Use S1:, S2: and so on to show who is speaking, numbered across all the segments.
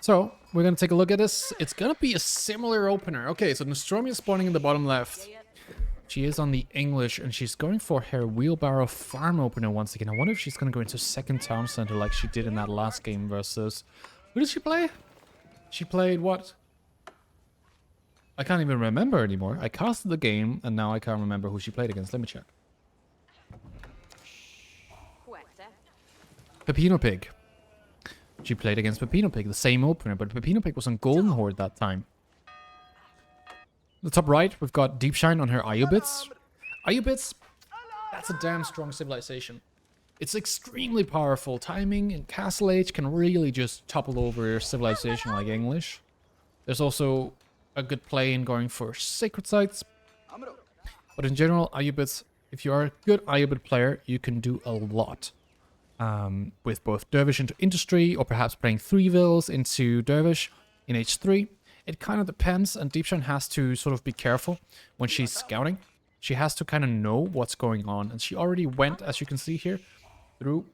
S1: So, we're going to take a look at this. It's going to be a similar opener. Okay, so Nostromia is spawning in the bottom left. She is on the English, and she's going for her wheelbarrow farm opener once again. I wonder if she's going to go into second town center like she did in that last game versus... Who did she play? She played what? I can't even remember anymore. I casted the game, and now I can't remember who she played against. Let me check. Pepino Pig. She played against Pepino Pig, the same opener, but Pepino Pig was on Golden Horde that time. The top right, we've got Deepshine on her Ayyubids. Ayyubids, that's a damn strong civilization. It's extremely powerful. Timing in Castle Age can really just topple over your civilization like English. There's also a good play in going for sacred sites. But in general, Ayyubids, if you are a good Ayyubid player, you can do a lot. With both Dervish into Industry, or perhaps playing 3 vills into Dervish in H3. It kind of depends, and Deepshine has to sort of be careful when she's scouting. She has to kind of know what's going on, and she already went, as you can see here, through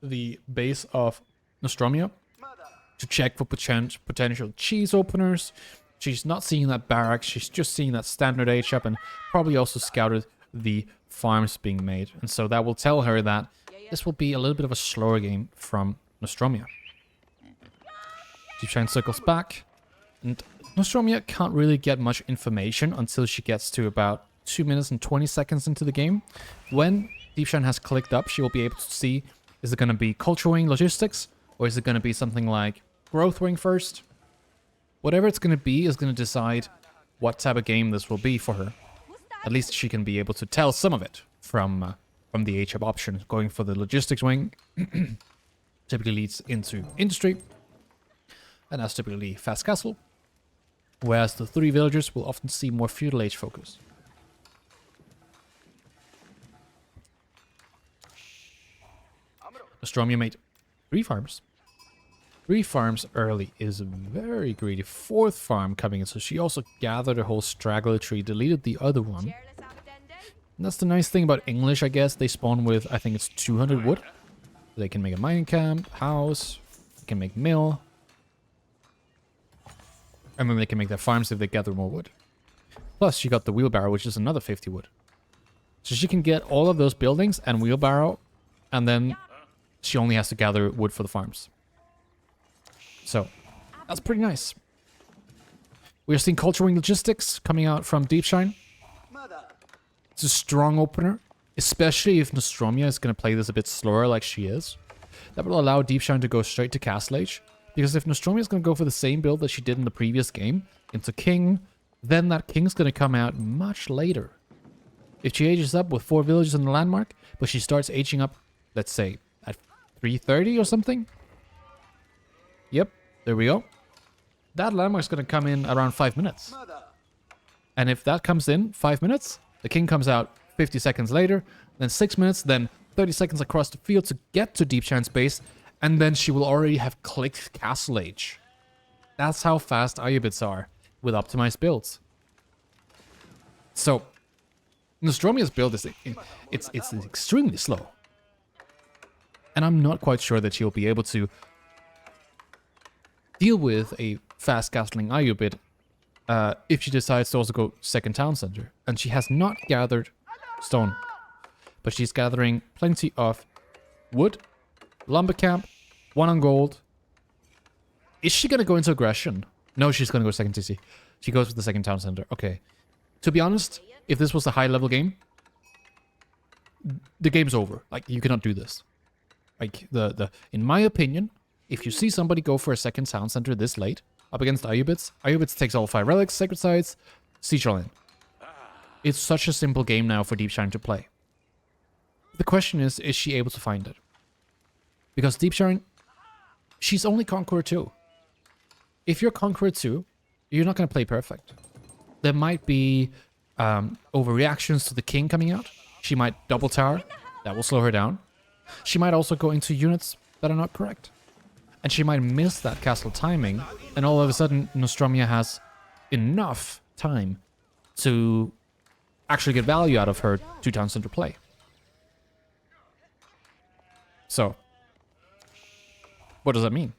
S1: the base of Nostromia to check for potential cheese openers. She's not seeing that barracks, she's just seeing that standard HUB, and probably also scouted the farms being made. And so that will tell her that this will be a little bit of a slower game from Nostromia. Deepshine circles back. And Nostromia can't really get much information until she gets to about 2 minutes and 20 seconds into the game. When Deepshine has clicked up, she will be able to see, is it going to be Culture Wing Logistics, or is it going to be something like Growth Wing first? Whatever it's going to be is going to decide what type of game this will be for her. At least she can be able to tell some of it from the HUB option. Going for the Logistics Wing typically leads into Industry, and that's typically Fast Castle. Whereas the 3 villagers will often see more feudal age focus. Nostromia made 3 farms. 3 farms early is very greedy. 4th farm coming in, so she also gathered a whole straggler tree, deleted the other one. And that's the nice thing about English, I guess. They spawn with, I think it's 200 wood. They can make a mining camp, house, they can make mill. And then they can make their farms if they gather more wood. Plus, she got the wheelbarrow, which is another 50 wood. So she can get all of those buildings and wheelbarrow, and then she only has to gather wood for the farms. So, that's pretty nice. We are seeing Culture Wing Logistics coming out from Deepshine. It's a strong opener, especially if Nostromia is going to play this a bit slower like she is. That will allow Deepshine to go straight to Castle Age. Because if Nostromia is going to go for the same build that she did in the previous game, into King, then that King's going to come out much later. If she ages up with 4 villages in the landmark, but she starts aging up, let's say, at 330 or something. Yep, there we go. That landmark's going to come in around 5 minutes. And if that comes in 5 minutes, the King comes out 50 seconds later, then 6 minutes, then 30 seconds across the field to get to Deepshine's base, and then she will already have clicked Castle Age. That's how fast Ayyubids are with optimized builds. So, Nostromia's build is it's extremely slow. And I'm not quite sure that she'll be able to deal with a fast castling Ayyubid if she decides to also go second town center. And she has not gathered stone, but she's gathering plenty of wood, lumber camp, 1 on gold. Is she going to go into aggression? No, she's going to go second TC. She goes with the second town center. Okay. To be honest, if this was a high level game, the game's over. Like, you cannot do this. Like, in my opinion, if you see somebody go for a second town center this late, up against Ayyubids, Ayyubids takes all 5 relics, sacred sites, siege all in. It's such a simple game now for Deepshine to play. The question is she able to find it? Because Deepshine, she's only Conqueror 2. If you're Conqueror 2, you're not going to play perfect. There might be overreactions to the King coming out. She might double tower. That will slow her down. She might also go into units that are not correct. And she might miss that castle timing. And all of a sudden, Nostromia has enough time to actually get value out of her 2 town center play. So, what does that mean?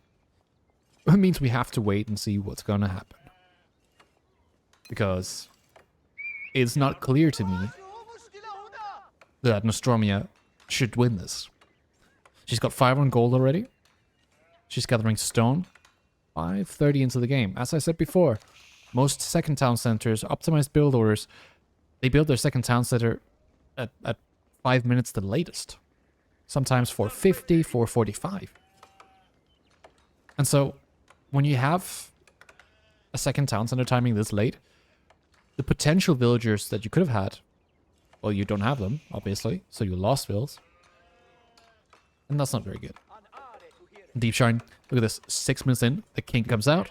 S1: It means we have to wait and see what's going to happen. Because it's not clear to me that Nostromia should win this. She's got 500 gold already. She's gathering stone. 5:30 into the game. As I said before, most second town centers, optimized build orders, they build their second town center at 5 minutes the latest. Sometimes 4:50, 4:45. And so, when you have a second town center timing this late, the potential villagers that you could have had, well, you don't have them, obviously, so you lost vills. And that's not very good. Deepshine, look at this, 6 minutes in, the king comes out,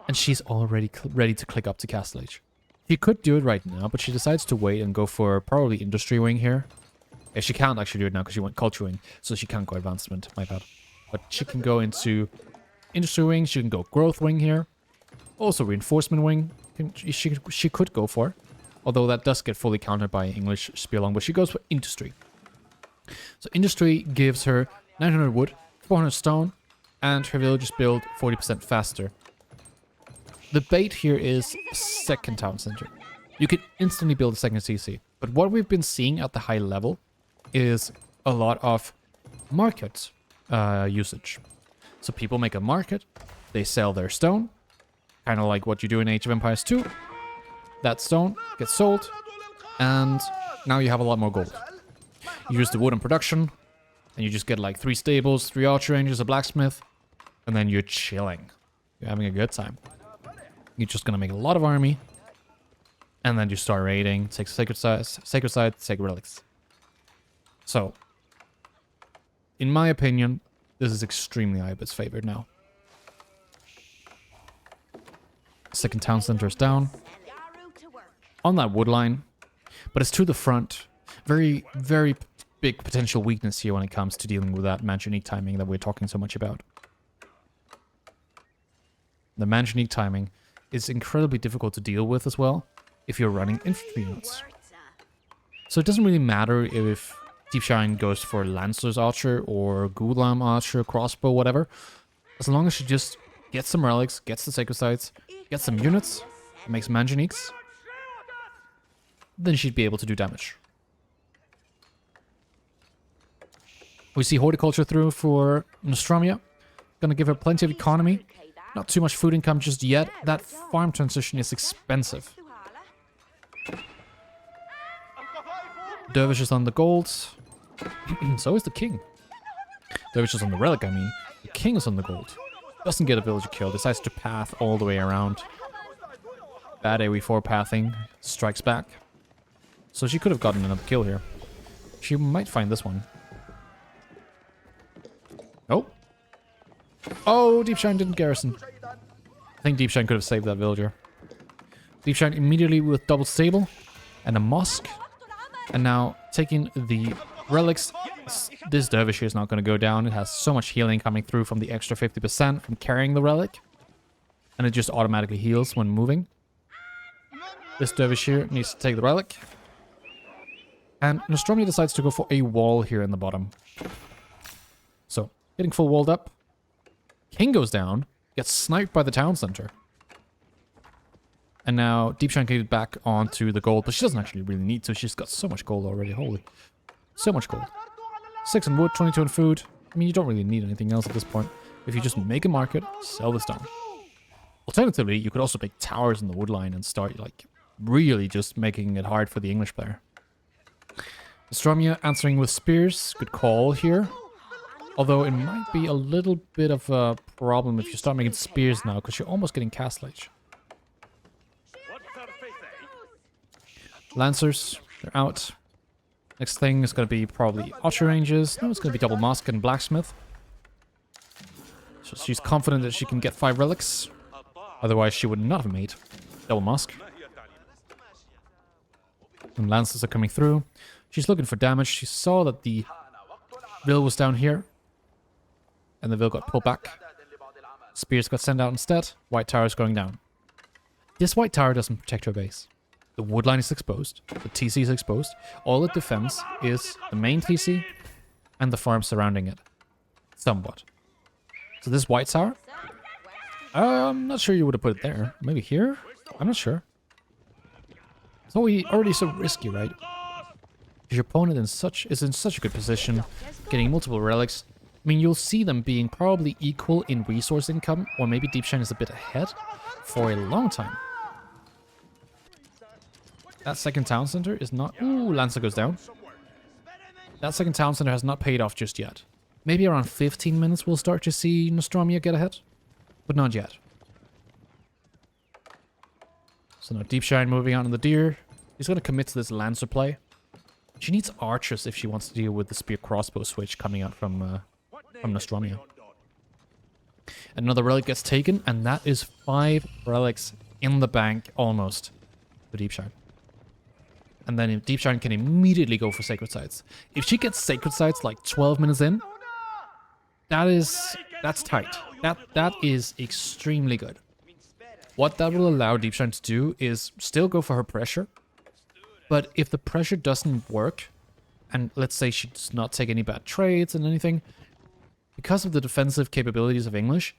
S1: and she's already ready to click up to Castle Age. She could do it right now, but she decides to wait and go for probably Industry Wing here. Yeah, she can't actually do it now because she went Culture Wing, so she can't go Advancement, my bad. But she can go into Industry Wing, she can go Growth Wing here. Also Reinforcement Wing, she could go for. Although that does get fully countered by English Spearlong, but she goes for Industry. So Industry gives her 900 wood, 400 stone, and her villagers build 40% faster. The bait here is second town center. You can instantly build a second CC. But what we've been seeing at the high level is a lot of market usage. So people make a market, they sell their stone, kind of like what you do in Age of Empires 2. That stone gets sold, and now you have a lot more gold. You use the wood in production, and you just get like 3 stables, 3 archer ranges, a blacksmith, and then you're chilling. You're having a good time. You're just gonna make a lot of army, and then you start raiding, take sacred site, take relics. So, in my opinion, this is extremely Ayyubid's favored now. Second town center is down. On that wood line, but it's to the front. Very, very big potential weakness here when it comes to dealing with that Manchunique timing that we're talking so much about. The Manchunique timing is incredibly difficult to deal with as well if you're running infantry units. So it doesn't really matter if Deepshine goes for Lancer's Archer or Gulam Archer, Crossbow, whatever. As long as she just gets some relics, gets the sacred sites, gets some units, makes Manchuniques, then she'd be able to do damage. We see horticulture through for Nostromia. Gonna give her plenty of economy. Not too much food income just yet. That farm transition is expensive. Dervish is on the gold. So is the king. Dervish is on the relic, I mean. The king is on the gold. Doesn't get a villager kill. Decides to path all the way around. Bad AoE4 pathing. Strikes back. So she could have gotten another kill here. She might find this one. Oh. Oh, Deepshine didn't garrison. I think Deepshine could have saved that villager. Deepshine immediately with double stable and a mosque. And now taking the relics. This dervish here is not going to go down. It has so much healing coming through from the extra 50% from carrying the relic. And it just automatically heals when moving. This dervish here needs to take the relic. And Nostromia decides to go for a wall here in the bottom. So, getting full walled up. King goes down, gets sniped by the town center. And now Deepshine can get back onto the gold, but she doesn't actually really need to. She's got so much gold already. Holy. So much gold. 6 in wood, 22 in food. I mean, you don't really need anything else at this point. If you just make a market, sell the stone. Alternatively, you could also make towers in the wood line and start, like, really just making it hard for the English player. Nostromia answering with spears. Good call here. Although it might be a little bit of a problem if you start making spears now, because you're almost getting Castle Age. Lancers, they're out. Next thing is going to be probably archer ranges. No, it's going to be double mosque and blacksmith. So she's confident that she can get 5 relics. Otherwise, she would not have made double mosque. And lancers are coming through. She's looking for damage. She saw that the Vill was down here. And the Vill got pulled back. Spears got sent out instead. White tower is going down. This white tower doesn't protect her base. The wood line is exposed. The TC is exposed. All it defends is the main TC and the farm surrounding it. Somewhat. So this white tower I'm not sure you would have put it there. Maybe here? I'm not sure. It's already so risky, right? Because your opponent is in such a good position, getting multiple relics. I mean, you'll see them being probably equal in resource income, or maybe Deepshine is a bit ahead for a long time. That second town center is not... Ooh, Lancer goes down. That second town center has not paid off just yet. Maybe around 15 minutes we'll start to see Nostromia get ahead. But not yet. So now Deepshine moving out on the deer. He's going to commit to this Lancer play. She needs archers if she wants to deal with the spear crossbow switch coming out from Nostromia. Another relic gets taken, and that is 5 relics in the bank almost for Deepshine. And then Deepshine can immediately go for Sacred Sites. If she gets Sacred Sites like 12 minutes in, that's tight. That is extremely good. What that will allow Deepshine to do is still go for her pressure. But if the pressure doesn't work, and let's say she does not take any bad trades and anything, because of the defensive capabilities of English,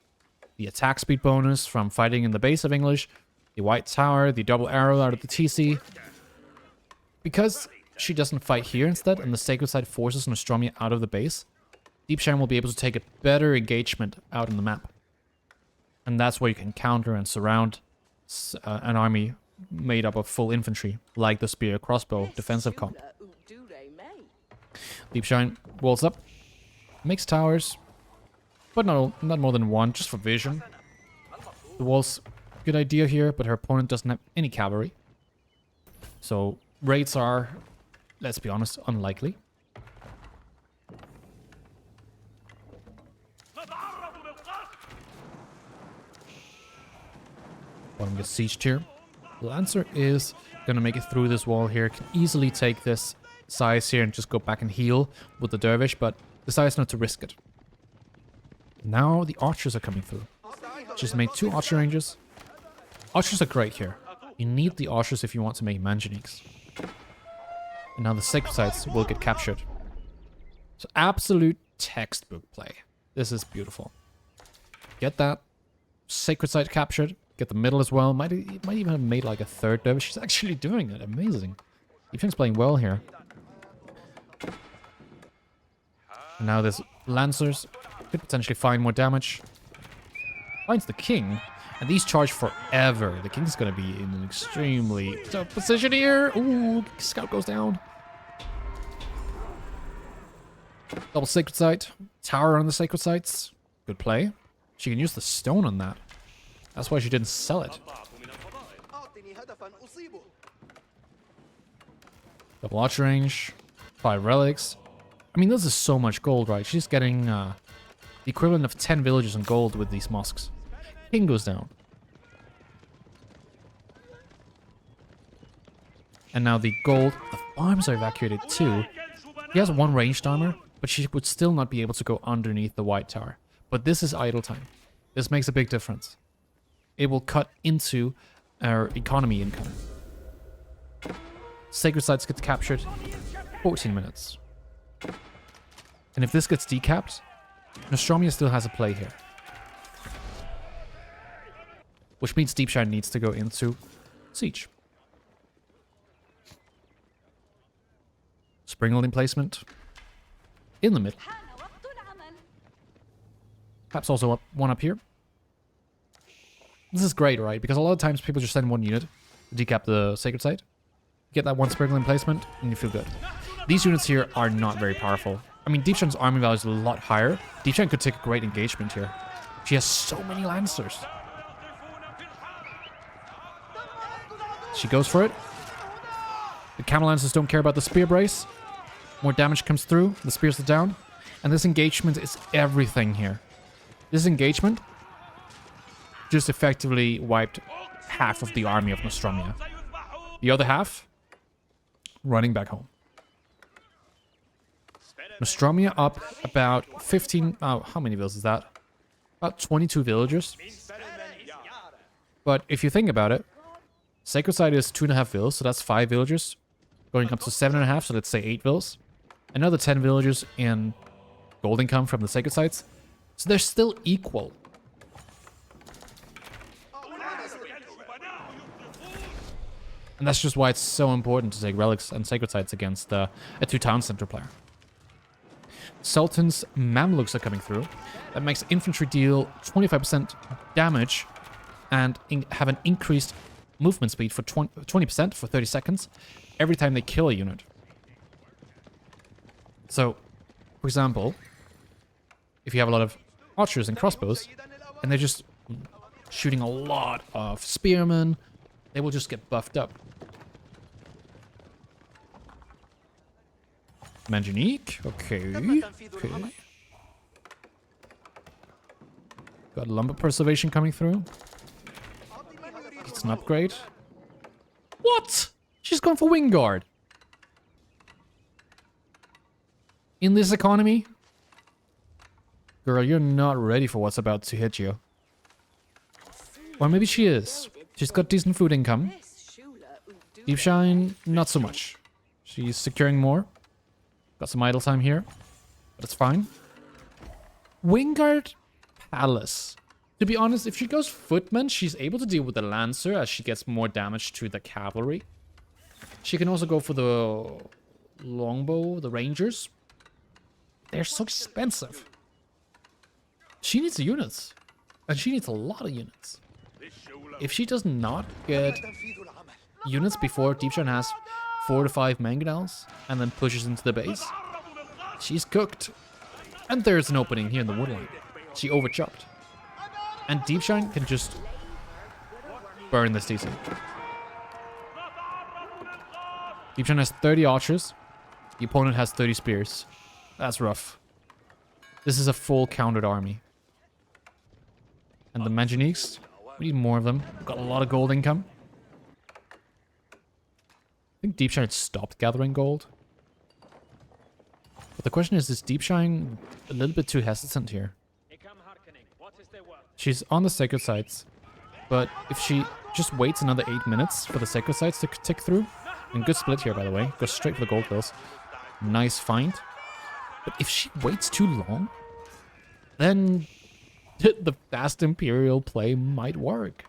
S1: the attack speed bonus from fighting in the base of English, the white tower, the double arrow out of the TC, because she doesn't fight here instead, and the Sacred Site forces Nostromia out of the base, Deepshine will be able to take a better engagement out in the map. And that's where you can counter and surround an army made up of full infantry, like the spear crossbow defensive comp. Deepshine walls up, makes towers, but no, not more than one, just for vision. The wall's a good idea here, but her opponent doesn't have any cavalry. So raids are, let's be honest, unlikely. Bottom gets sieged here. Lancer is gonna make it through this wall here. Can easily take this size here and just go back and heal with the dervish, but decides not to risk it. Now the archers are coming through. Just made 2 archer ranges. Archers are great here. You need the archers if you want to make manganiques. And now the sacred sites will get captured. So absolute textbook play. This is beautiful. Get that sacred site captured. Get the middle as well. Might even have made like a 3rd dervish. She's actually doing it. Amazing. Deepshine's playing well here. And now there's Lancers. Could potentially find more damage. Finds the king. And these charge forever. The king's going to be in an extremely tough position here. Ooh, scout goes down. Double sacred site. Tower on the sacred sites. Good play. She can use the stone on that. That's why she didn't sell it. Double archer range. 5 relics. I mean, this is so much gold, right? She's getting the equivalent of 10 villages in gold with these mosques. King goes down. And now the gold. The farms are evacuated too. He has 1 ranged armor, but she would still not be able to go underneath the white tower. But this is idle time. This makes a big difference. It will cut into our economy income. Sacred sites gets captured. 14 minutes. And if this gets decapped, Nostromia still has a play here. Which means Deepshine needs to go into siege. Springald emplacement. In the middle. Perhaps also one up here. This is great, right? Because a lot of times people just send 1 unit to decap the sacred site. Get that 1 Springald emplacement, and you feel good. These units here are not very powerful. I mean, Deepshine's army value is a lot higher. Deepshine could take a great engagement here. She has so many Lancers. She goes for it. The Camel Lancers don't care about the spear brace. More damage comes through. The spears are down. And this engagement is everything here. This engagement just effectively wiped half of the army of Nostromia. The other half, running back home. Nostromia up about 15... Oh, how many villages is that? About 22 villagers. But if you think about it, Sacred Site is 2.5 villas, so that's 5 villagers. Going up to 7.5, so let's say 8 villas. Another 10 villagers in gold income from the Sacred Sites. So they're still equal. And that's just why it's so important to take relics and sacred sites against a 2-town center player. Sultan's Mamluks are coming through. That makes infantry deal 25% damage and have an increased movement speed for 20% for 30 seconds every time they kill a unit. So, for example, if you have a lot of archers and crossbows, and they're just shooting a lot of spearmen, they will just get buffed up. Manjanique, okay. Got lumber preservation coming through. It's an upgrade. What? She's going for Wingguard. In this economy? Girl, you're not ready for what's about to hit you. Or maybe she is. She's got decent food income. Deepshine, not so much. She's securing more. Got some idle time here. But it's fine. Wingguard Palace. To be honest, if she goes footman, she's able to deal with the lancer as she gets more damage to the cavalry. She can also go for the longbow, the rangers. They're so expensive. She needs units. And she needs a lot of units. If she does not get units before Deepshine has 4 to 5 mangonels and then pushes into the base, she's cooked. And there's an opening here in the woodline. She overchopped. And Deepshine can just burn this DC. Deepshine has 30 archers. The opponent has 30 spears. That's rough. This is a full countered army. And the Manjaniques, we need more of them. Got a lot of gold income. I think Deepshine stopped gathering gold. But the question is Deepshine a little bit too hesitant here? She's on the sacred sites, but if she just waits another 8 minutes for the sacred sites to tick through, and good split here by the way, goes straight for the gold kills. Nice find. But if she waits too long, then the fast Imperial play might work.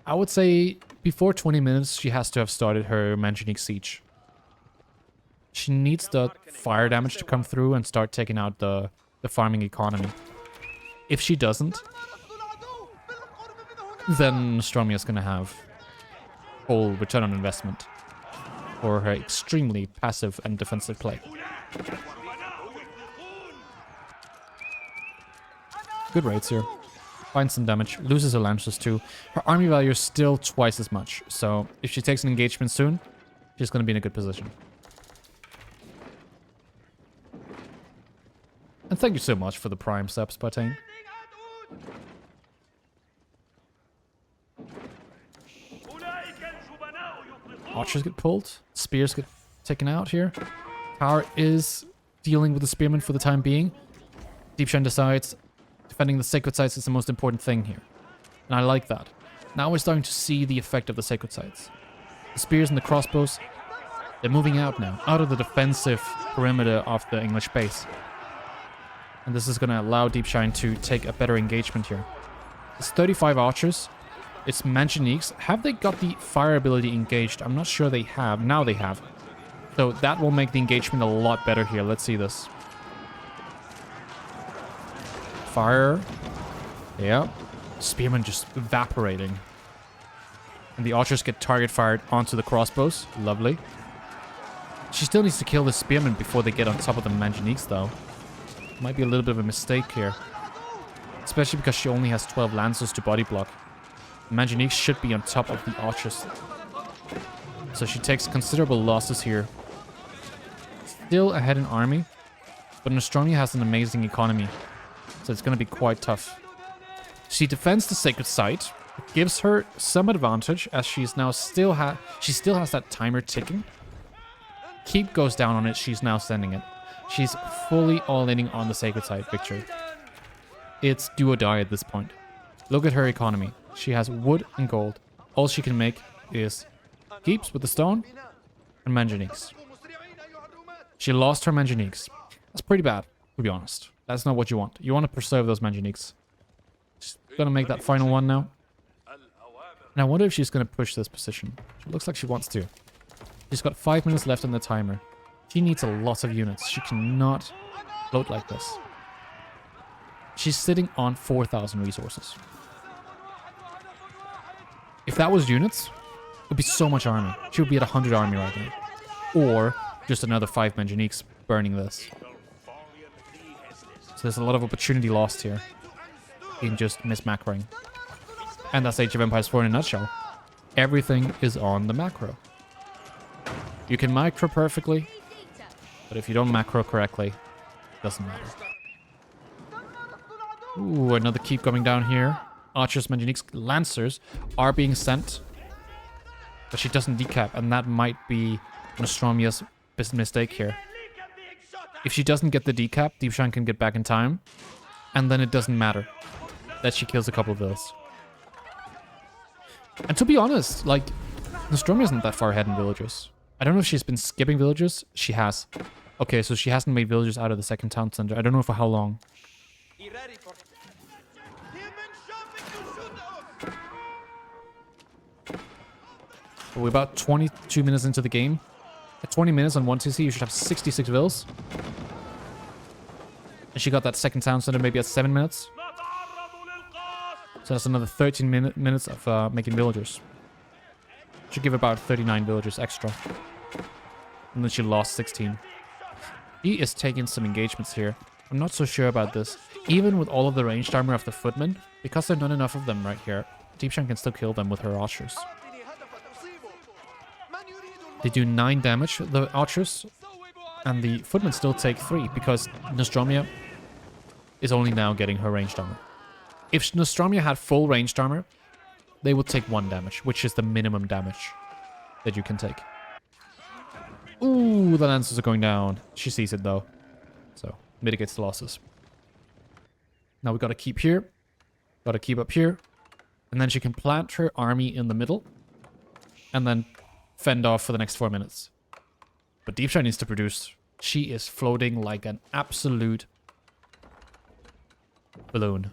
S1: I would say before 20 minutes, she has to have started her Manjanique siege. She needs the fire damage to come through and start taking out the farming economy. If she doesn't, then Nostromia is going to have full return on investment for her extremely passive and defensive play. Good raids here. Finds some damage. Loses her lancers too. Her army value is still twice as much. So if she takes an engagement soon, she's going to be in a good position. And thank you so much for the Prime subs, Spartane. Archers get pulled. Spears get taken out here. Tower is dealing with the spearmen for the time being. Deepshine decides defending the sacred sites is the most important thing here. And I like that. Now we're starting to see the effect of the sacred sites. The spears and the crossbows, they're moving out now, out of the defensive perimeter of the English base. And this is going to allow Deepshine to take a better engagement here. It's 35 archers. It's Manjaniques. Have they got the fire ability engaged? I'm not sure they have. Now they have. So that will make the engagement a lot better here. Let's see this. Fire. Yeah. Spearmen just evaporating. And the archers get target fired onto the crossbows. Lovely. She still needs to kill the spearmen before they get on top of the Manjaniques, though. Might be a little bit of a mistake here. Especially because she only has 12 lancers to body block. Manjaniques should be on top of the archers. So she takes considerable losses here. Still ahead in army. But Nostromia has an amazing economy. So it's going to be quite tough. She defends the sacred site. It gives her some advantage as she's now still has that timer ticking. Keep goes down on it. She's now sending it. She's fully all-inning on the sacred site victory. It's do or die at this point. Look at her economy. She has wood and gold. All she can make is keeps with the stone and Manjaniques. She lost her Manjaniques. That's pretty bad, to be honest. That's not what you want. You want to preserve those Manjaniques. She's gonna make that final one now. And I wonder if she's going to push this position. It looks like she wants to. She's got 5 minutes left on the timer. She needs a lot of units. She cannot float like this. She's sitting on 4,000 resources. If that was units, it would be so much army. She would be at 100 army right now. Or just another 5 Manjaniques burning this. So there's a lot of opportunity lost here in just mismacroing. And that's Age of Empires 4 in a nutshell. Everything is on the macro. You can macro perfectly, but if you don't macro correctly, it doesn't matter. Ooh, another keep coming down here. Archers, Manjaniques, Lancers are being sent. But she doesn't decap, and that might be Nostromia's mistake here. If she doesn't get the decap, Deepshine can get back in time. And then it doesn't matter that she kills a couple of those. And to be honest, like, Nostromia isn't that far ahead in villages. I don't know if she's been skipping villages. She has. Okay, so she hasn't made villagers out of the second town center. I don't know for how long. But we're about 22 minutes into the game. At 20 minutes on 1TC, you should have 66 vills. And she got that second town center maybe at 7 minutes. So that's another 13 minutes of making villagers. Should give about 39 villagers extra. And then she lost 16. He is taking some engagements here. I'm not so sure about this. Even with all of the ranged armor of the footmen, because there are not enough of them right here, Deepshine can still kill them with her archers. They do 9 damage, the archers, and the footmen still take 3 because Nostromia is only now getting her ranged armor. If Nostromia had full ranged armor, they would take 1 damage, which is the minimum damage that you can take. Ooh, the Lancers are going down. She sees it though, so mitigates the losses. Now we gotta keep here, gotta keep up here, and then she can plant her army in the middle, and then fend off for the next 4 minutes. But Deepshine needs to produce. She is floating like an absolute balloon.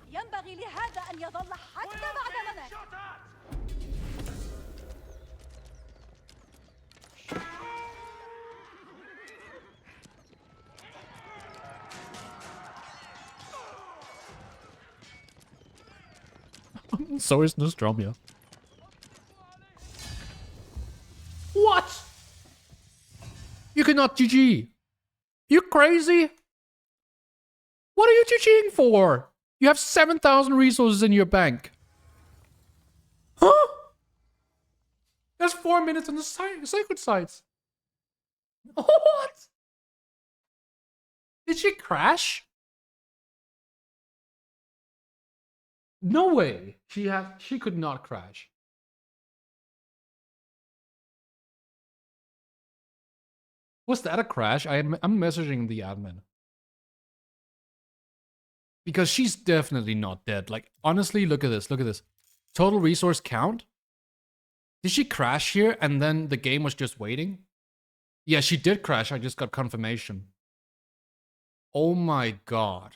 S1: So is Nostromia. What? You cannot GG. You crazy? What are you GGing for? You have 7,000 resources in your bank. Huh? There's 4 minutes on the sacred sites. What? Did she crash? No way. She could not crash. Was that a crash? I'm messaging the admin. Because she's definitely not dead. Like, honestly, look at this. Look at this. Total resource count. Did she crash here and then the game was just waiting? Yeah, she did crash. I just got confirmation. Oh my god.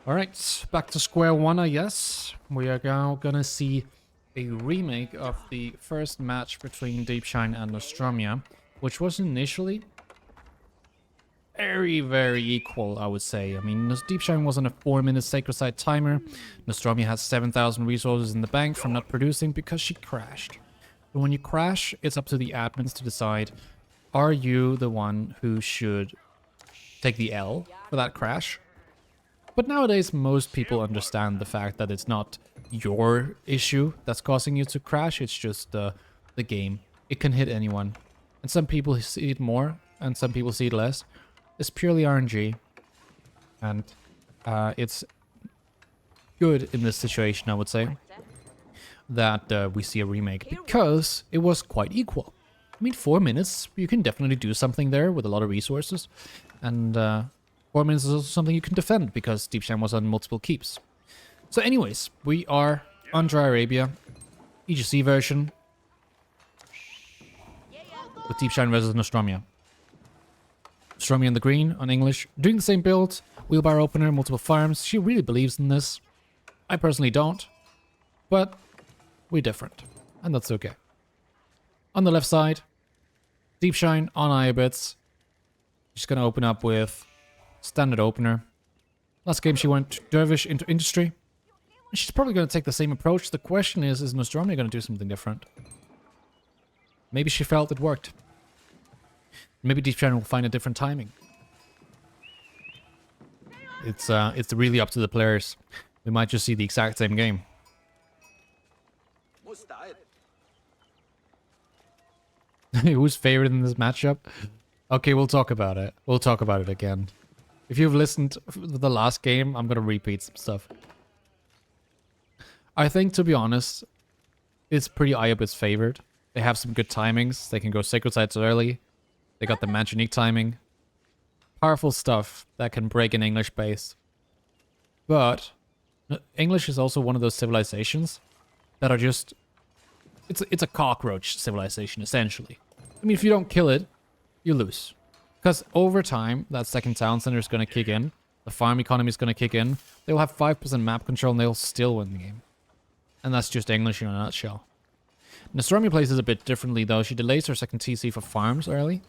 S1: Alright, back to square one, I guess. We are now gonna see a remake of the first match between Deepshine and Nostromia, which was initially very, very equal, I would say. I mean, Deepshine was on a 4-minute sacred site timer. Nostromia has 7,000 resources in the bank from not producing because she crashed. But when you crash, it's up to the admins to decide, are you the one who should take the L for that crash? But nowadays, most people understand the fact that it's not your issue that's causing you to crash, it's just the game. It can hit anyone. And some people see it more, and some people see it less. It's purely RNG. And it's good in this situation, I would say, that we see a remake, because it was quite equal. I mean, 4 minutes, you can definitely do something there with a lot of resources. And 4 minutes is also something you can defend, because Deepshine was on multiple keeps. So anyways, we are on Dry Arabia, EGC version, with Deepshine versus Nostromia. Nostromia in the green, on English, doing the same build, wheelbarrow opener, multiple farms. She really believes in this. I personally don't. But we're different. And that's okay. On the left side, Deepshine on Ayyubids. She's going to open up with standard opener. Last game she went Dervish into Industry. She's probably going to take the same approach. The question is Nostromia going to do something different? Maybe she felt it worked. Maybe Deepshine will find a different timing. It's really up to the players. We might just see the exact same game. Who's favored in this matchup? Okay, we'll talk about it. We'll talk about it again. If you've listened to the last game, I'm gonna repeat some stuff. I think, to be honest, it's pretty Ayyubids favored. They have some good timings. They can go Sacred Sites early. They got the Magic timing. Powerful stuff that can break an English base. But English is also one of those civilizations that are just... It's a cockroach civilization, essentially. I mean, if you don't kill it, you lose. Because over time, that second town center is going to kick in. The farm economy is going to kick in. They'll have 5% map control and they'll still win the game. And that's just English in a nutshell. Nostromia plays it a bit differently, though. She delays her second TC for farms early.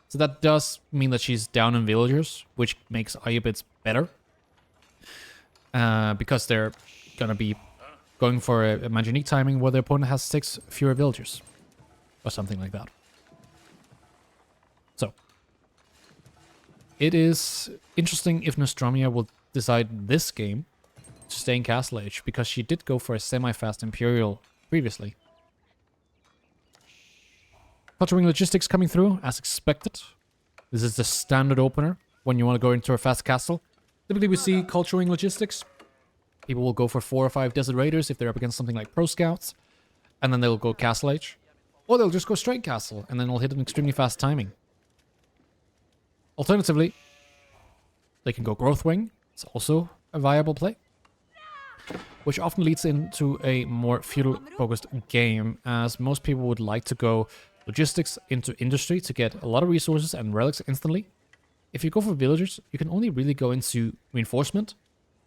S1: So that does mean that she's down in villagers, which makes Ayyubids better. Because they're going to be going for a Magic timing where their opponent has 6 fewer villagers. Or something like that. So, it is interesting if Nostromia will decide this game to stay in Castle Age, because she did go for a semi-fast Imperial previously. Culturing Logistics coming through, as expected. This is the standard opener when you want to go into a fast castle. Typically we see Culturing Logistics. People will go for 4 or 5 Desert Raiders if they're up against something like Pro Scouts. And then they'll go Castle Age. Or they'll just go straight Castle, and then they'll hit an extremely fast timing. Alternatively, they can go Growth Wing. It's also a viable play. Which often leads into a more feudal-focused game, as most people would like to go Logistics into Industry to get a lot of resources and relics instantly. If you go for Villagers, you can only really go into Reinforcement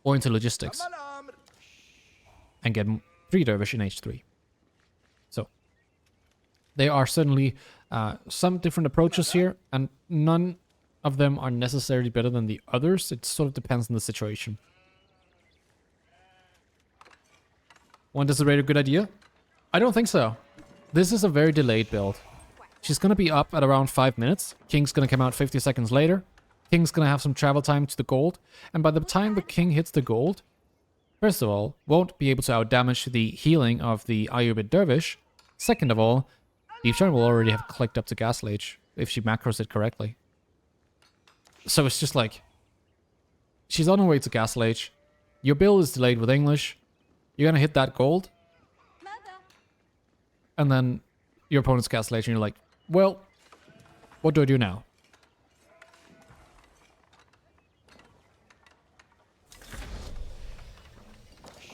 S1: or into Logistics. And get 3 Dervish in H3. So, there are certainly some different approaches here, and none of them are necessarily better than the others. It sort of depends on the situation. One Desert Raider, good idea? I don't think so. This is a very delayed build. She's going to be up at around 5 minutes. King's going to come out 50 seconds later. King's going to have some travel time to the gold. And by the time the King hits the gold, first of all, won't be able to outdamage the healing of the Ayyubid Dervish. Second of all, Deepshine will already have clicked up to Castle Age if she macros it correctly. So it's just like, she's on her way to Castle Age. Your build is delayed with English. You're gonna hit that gold. And then your opponent's Castle Age and you're like, well, what do I do now?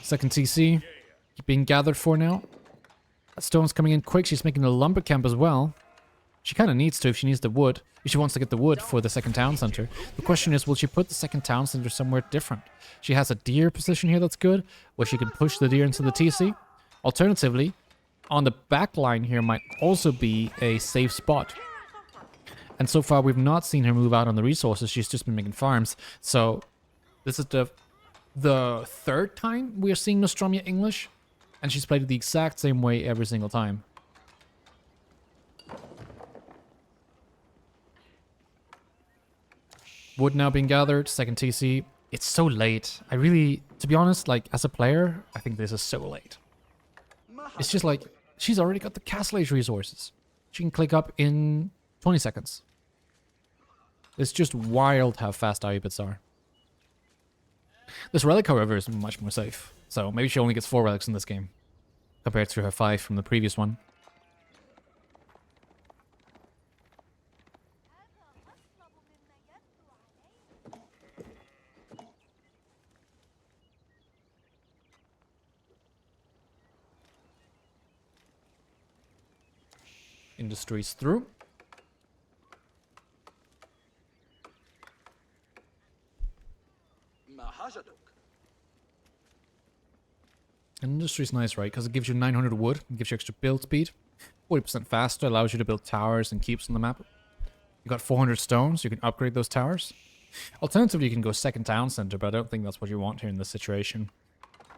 S1: Second TC being gathered for now. That stone's coming in quick. She's making a lumber camp as well. She kind of needs to if she needs the wood. If she wants to get the wood for the second town center. The question is, will she put the second town center somewhere different? She has a deer position here that's good, where she can push the deer into the TC. Alternatively, on the back line here might also be a safe spot. And so far, we've not seen her move out on the resources. She's just been making farms. So, this is the third time we are seeing Nostromia English. And she's played it the exact same way every single time. Wood now being gathered, second TC. It's so late. I really, to be honest, like, as a player, I think this is so late. It's just like, she's already got the Castle Age resources. She can click up in 20 seconds. It's just wild how fast Ayyubids are. This relic, however, is much more safe. So maybe she only gets 4 relics in this game, compared to her 5 from the previous one. Industries through. And industry's nice, right? Because it gives you 900 wood, it gives you extra build speed, 40% faster, allows you to build towers and keeps on the map. You got 400 stones, you can upgrade those towers. Alternatively, you can go second town center, but I don't think that's what you want here in this situation.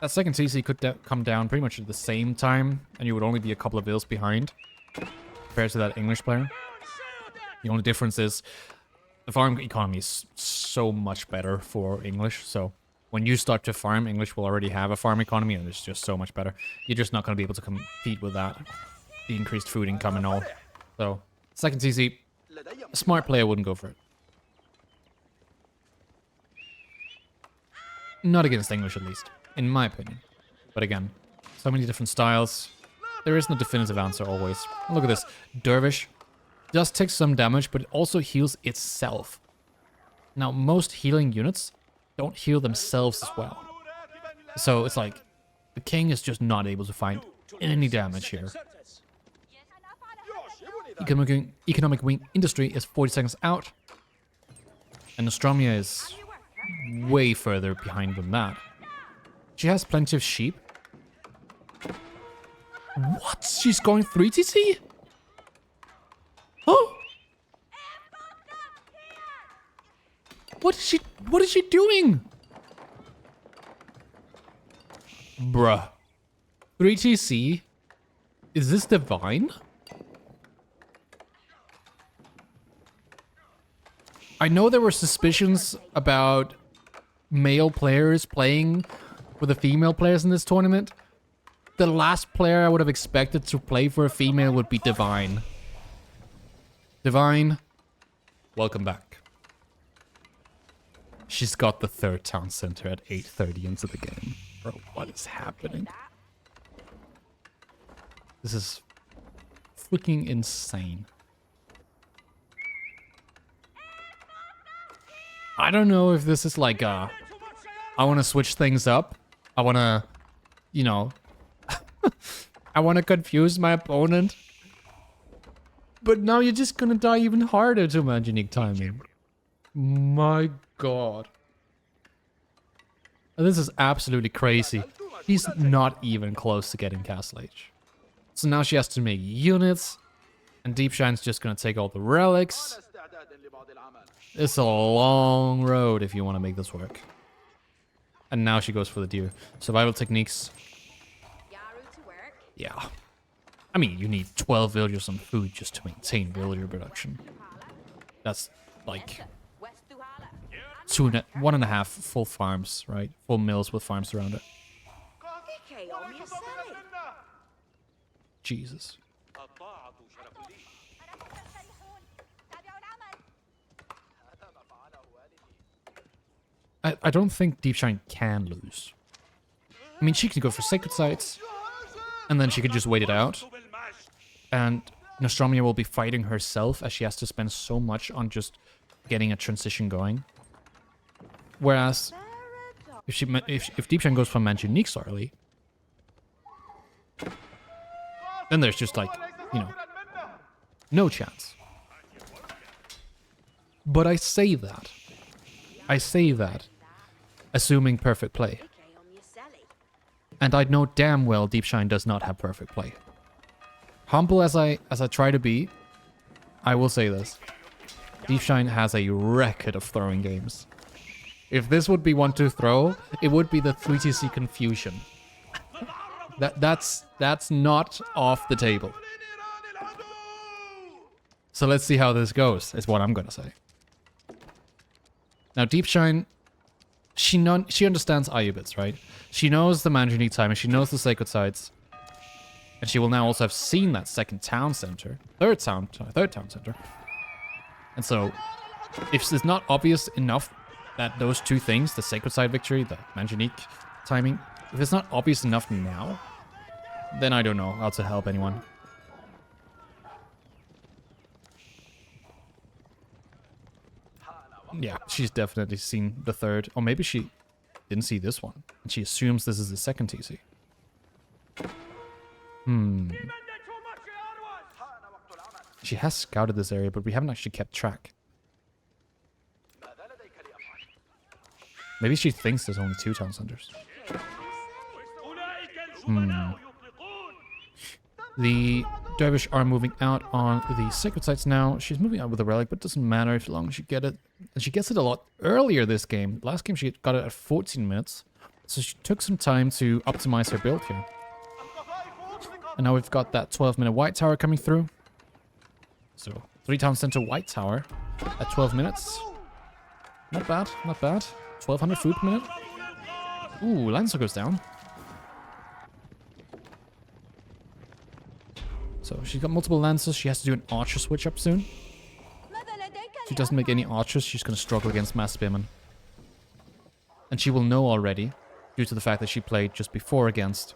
S1: That second TC could come down pretty much at the same time, and you would only be a couple of vills behind compared to that English player. The only difference is the farm economy is so much better for English, so when you start to farm, English will already have a farm economy, and it's just so much better. You're just not going to be able to compete with that. The increased food income and all. So, second TC, a smart player wouldn't go for it. Not against English, at least, in my opinion. But again, so many different styles. There is no definitive answer always. Look at this. Dervish does take some damage, but it also heals itself. Now, most healing units don't heal themselves as well. So it's like, the king is just not able to find any damage here. Economic wing industry is 40 seconds out. And Nostromia is way further behind than that. She has plenty of sheep. What? She's going 3 TC? Oh! What is she doing? Bruh. 3 TC? Is this divine? I know there were suspicions about male players playing with the female players in this tournament. The last player I would have expected to play for a female would be Divine. Divine, welcome back. She's got the 3rd town center at 8:30 into the game. Bro, what is happening? This is freaking insane. I don't know if this is like I want to switch things up. I want to, you know, I want to confuse my opponent. But now you're just going to die even harder to manage unique timing. My god. This is absolutely crazy. He's not even close to getting Castle Age. So now she has to make units. And Deepshine's just going to take all the relics. It's a long road if you want to make this work. And now she goes for the deer. Survival techniques. Yeah. I mean, you need 12 villagers on food just to maintain villager production. That's like 1.5 full farms, right? Full mills with farms around it. Jesus. I don't think Deepshine can lose. I mean, she can go for sacred sites, and then she could just wait it out. And Nostromia will be fighting herself as she has to spend so much on just getting a transition going. Whereas, if Deepshine goes for Manjuniques early, then there's just like, you know, no chance. But I say that, assuming perfect play. And I know damn well Deepshine does not have perfect play. Humble as I try to be, I will say this. Deepshine has a record of throwing games. If this would be one to throw, it would be the 3TC Confusion. That's not off the table. So let's see how this goes, is what I'm gonna say. Now Deepshine, she understands Ayyubids, right? She knows the Manjunique timing, she knows the sacred sites. And she will now also have seen that second town center. Third town center. And so, if it's not obvious enough that those two things, the sacred side victory, the Manjunique timing, if it's not obvious enough now, then I don't know how to help anyone. Yeah, she's definitely seen the third. Or maybe she didn't see this one. And she assumes this is the second TC. She has scouted this area, but we haven't actually kept track. Maybe she thinks there's only 2 town centers. The Dervish are moving out on the sacred sites now. She's moving out with the relic, but it doesn't matter as long as she get it. And she gets it a lot earlier this game. Last game she got it at 14 minutes. So she took some time to optimize her build here. And now we've got that 12-minute white tower coming through. So 3 town center white tower at 12 minutes. Not bad, not bad. 1200 food per minute. Ooh, Lancer goes down. So she's got multiple Lancers. She has to do an Archer switch up soon. If she doesn't make any Archers, she's going to struggle against Mass Spearmen. And she will know already, due to the fact that she played just before against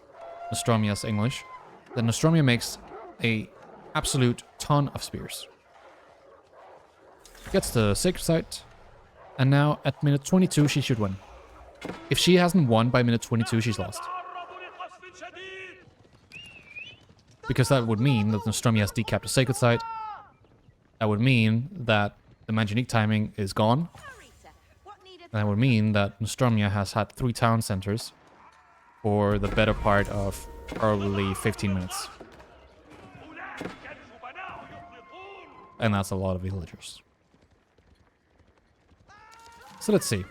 S1: Nostromia's English, that Nostromia makes a absolute ton of spears. Gets the sacred site. And now at minute 22, she should win. If she hasn't won by minute 22, she's lost. Because that would mean that Nostromia has decapped the sacred site. That would mean that the Manganique timing is gone. And that would mean that Nostromia has had 3 town centers for the better part of probably 15 minutes. And that's a lot of villagers. So let's see.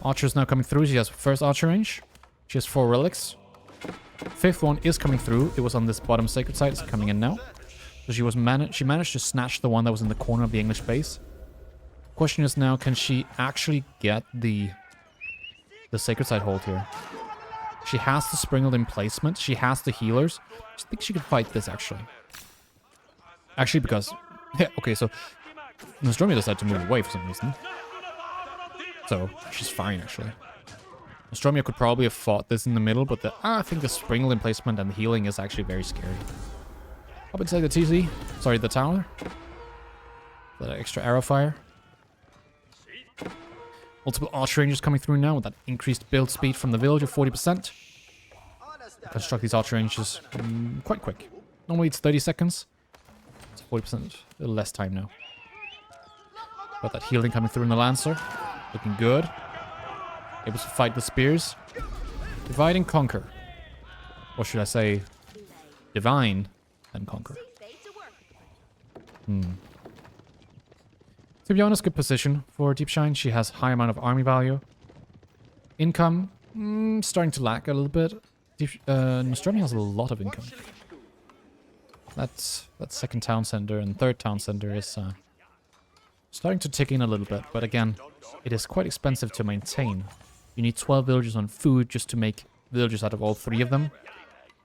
S1: Archer's now coming through. She has first archer range. She has 4 relics. 5th one is coming through. It was on this bottom sacred site. It's coming in now. So she managed to snatch the one that was in the corner of the English base. Question is now, can she actually get the sacred site hold here? She has the sprinkled in placement. She has the healers. I think she could fight this actually. Actually, because yeah, okay, so Nostromia decided to move away for some reason. So she's fine actually. Nostromia could probably have fought this in the middle, but I think the sprinkled in placement and the healing is actually very scary. Up inside the TZ. Sorry, the tower. That extra arrow fire. Multiple archer rangers coming through now with that increased build speed from the village of 40%. Construct these archer ranges quite quick. Normally it's 30 seconds. It's 40%, a little less time now. Got that healing coming through in the Lancer. Looking good. Able to fight the spears. Divide and conquer. Or should I say, divine and conquer. To be honest, good position for Deepshine. She has high amount of army value. Income, starting to lack a little bit. Nostromia has a lot of income. That second town center and third town center is starting to tick in a little bit. But again, it is quite expensive to maintain. You need 12 villagers on food just to make villagers out of all 3 of them.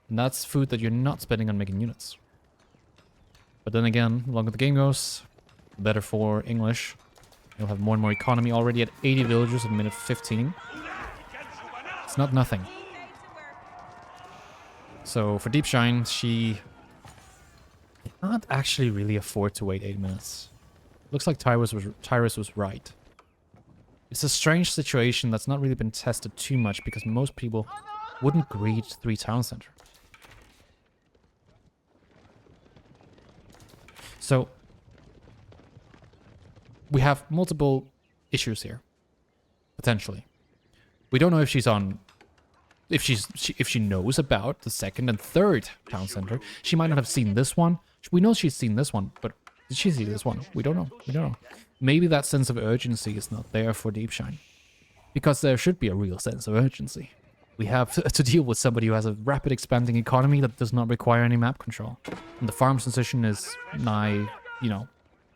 S1: And that's food that you're not spending on making units. But then again, the longer the game goes, better for English. You'll have more and more economy already at 80 villagers in minute 15. It's not nothing. So for Deepshine, she can't actually really afford to wait 8 minutes. Looks like Tyrus was right. It's a strange situation that's not really been tested too much because most people wouldn't greed 3 town centers. So we have multiple issues here, potentially. We don't know if she's on, if she knows about the second and third town center. She might not have seen this one. We know she's seen this one, but did she see this one? We don't know. We don't know. Maybe that sense of urgency is not there for Deepshine, because there should be a real sense of urgency. We have to deal with somebody who has a rapid expanding economy that does not require any map control. And the farm transition is nigh, you know,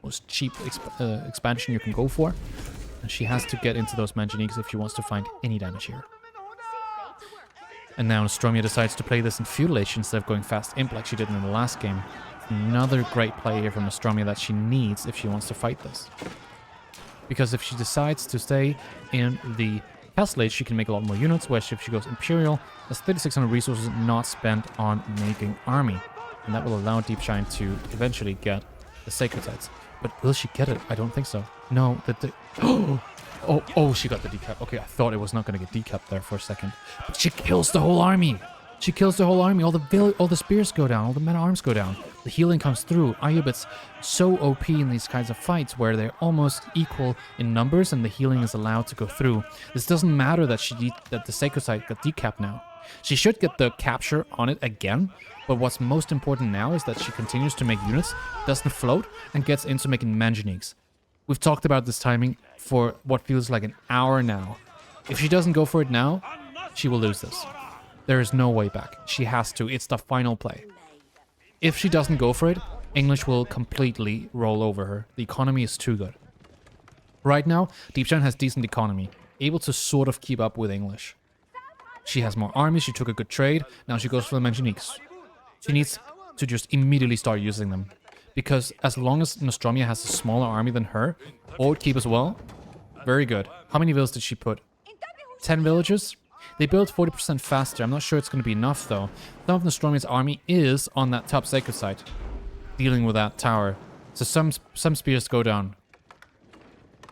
S1: most cheap expansion you can go for. And she has to get into those Manganiques if she wants to find any damage here. And now Nostromia decides to play this in feudal age instead of going fast imp like she did in the last game. Another great play here from Nostromia that she needs if she wants to fight this. Because if she decides to stay in the Castle Age, she can make a lot more units, whereas if she goes Imperial, that's 3,600 resources not spent on making army. And that will allow Deepshine to eventually get the Sacred Sites. But will she get it? I don't think so. No, oh, she got the decap. Okay, I thought it was not going to get decapped there for a second. But she kills the whole army. She kills the whole army. All the spears go down. All the men-at-arms go down. The healing comes through. Ayyubids so OP in these kinds of fights where they're almost equal in numbers and the healing is allowed to go through. This doesn't matter that that the sacred site got decapped now. She should get the capture on it again, but what's most important now is that she continues to make units, doesn't float, and gets into making manganiques. We've talked about this timing for what feels like an hour now. If she doesn't go for it now, she will lose this. There is no way back. She has to. It's the final play. If she doesn't go for it, English will completely roll over her. The economy is too good. Right now, Deepshine has decent economy, able to sort of keep up with English. She has more armies, she took a good trade, now she goes for the manganiques. She needs to just immediately start using them. Because as long as Nostromia has a smaller army than her, or would keep as well, very good. How many villages did she put? 10 villages? They build 40% faster. I'm not sure it's going to be enough though. Some of Nostromia's army is on that top sacred site, dealing with that tower. So some spears go down.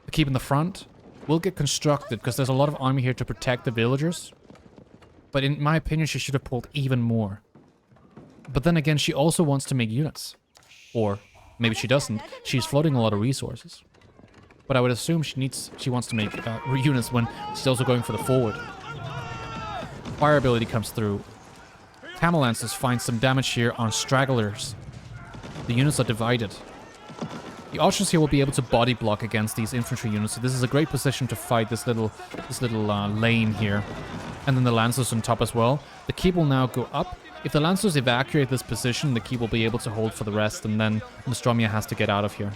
S1: The keep in the front will get constructed because there's a lot of army here to protect the villagers. But in my opinion, she should have pulled even more. But then again, she also wants to make units. Or maybe she doesn't. She's floating a lot of resources. But I would assume she wants to make units when she's also going for the forward. Fire ability comes through. Camel Lancers find some damage here on stragglers. The units are divided. The archers here will be able to body block against these infantry units, so this is a great position to fight this little lane here. And then the Lancers on top as well. The keep will now go up. If the Lancers evacuate this position, the keep will be able to hold for the rest, and then Nostromia has to get out of here.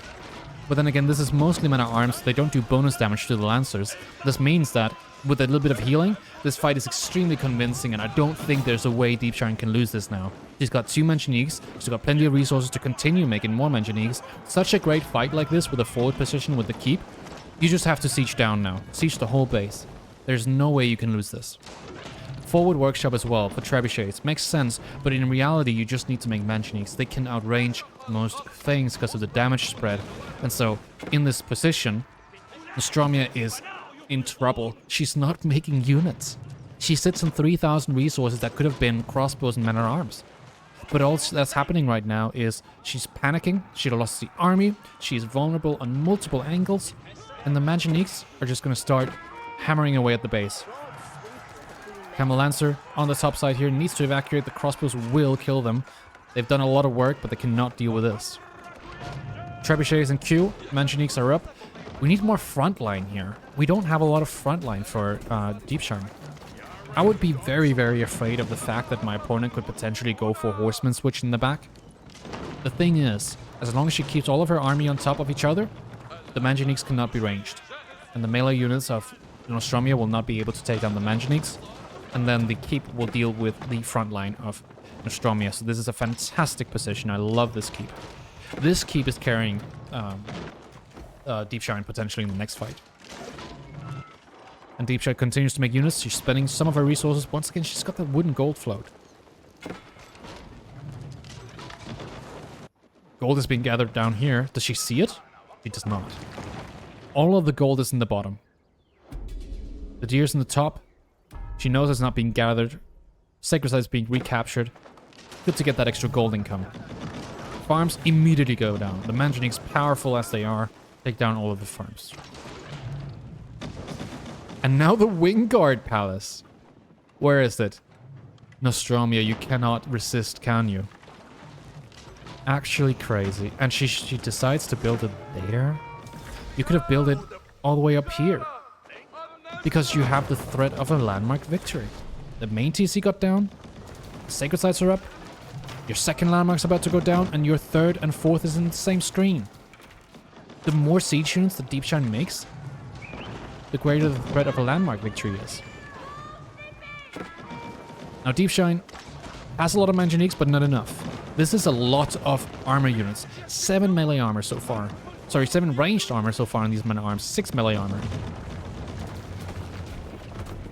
S1: But then again, this is mostly men-at-arms, so they don't do bonus damage to the Lancers. This means that with a little bit of healing, this fight is extremely convincing, and I don't think there's a way Deepshine can lose this now. She's got 2 manganiques, she's got plenty of resources to continue making more manganiques. Such a great fight like this with a forward position with the keep. You just have to siege down now. Siege the whole base. There's no way you can lose this. Forward workshop as well for trebuchets. Makes sense, but in reality you just need to make manganiques. They can outrange most things because of the damage spread. And so, in this position, Nostromia is in trouble. She's not making units. She sits on 3,000 resources that could have been crossbows and men-at-arms. But all that's happening right now is she's panicking, she lost the army, she's vulnerable on multiple angles, and the manganiques are just going to start hammering away at the base. Camel Lancer on the top side here needs to evacuate. The crossbows will kill them. They've done a lot of work, but they cannot deal with this. Trebuchets in queue. Manganiques are up. We need more frontline here. We don't have a lot of frontline for Deepshine. I would be very, very afraid of the fact that my opponent could potentially go for horseman switch in the back. The thing is, as long as she keeps all of her army on top of each other, the manganiques cannot be ranged. And the melee units of Nostromia will not be able to take down the manganiques. And then the keep will deal with the front line of Nostromia. So this is a fantastic position. I love this keep. This keep is carrying Deepshine potentially in the next fight. And Deepshine continues to make units. She's spending some of her resources. Once again, she's got that wooden gold float. Gold is being gathered down here. Does she see it? She does not. All of the gold is in the bottom. The deer's in the top. She knows it's not being gathered. Sacred site is being recaptured. Good to get that extra gold income. Farms immediately go down. The manganiques, powerful as they are, take down all of the farms. And now the Wingguard Palace. Where is it? Nostromia, you cannot resist, can you? Actually crazy. And she decides to build it there? You could have built it all the way up here. Because you have the threat of a landmark victory. The main TC got down. The sacred sites are up. Your second landmark's about to go down. And your third and fourth is in the same stream. The more siege units that Deepshine makes, the greater the threat of a landmark victory is. Now Deepshine has a lot of manganiques, but not enough. This is a lot of armor units. 7 melee armor so far. Sorry, 7 ranged armor so far in these men-at-arms. 6 melee armor.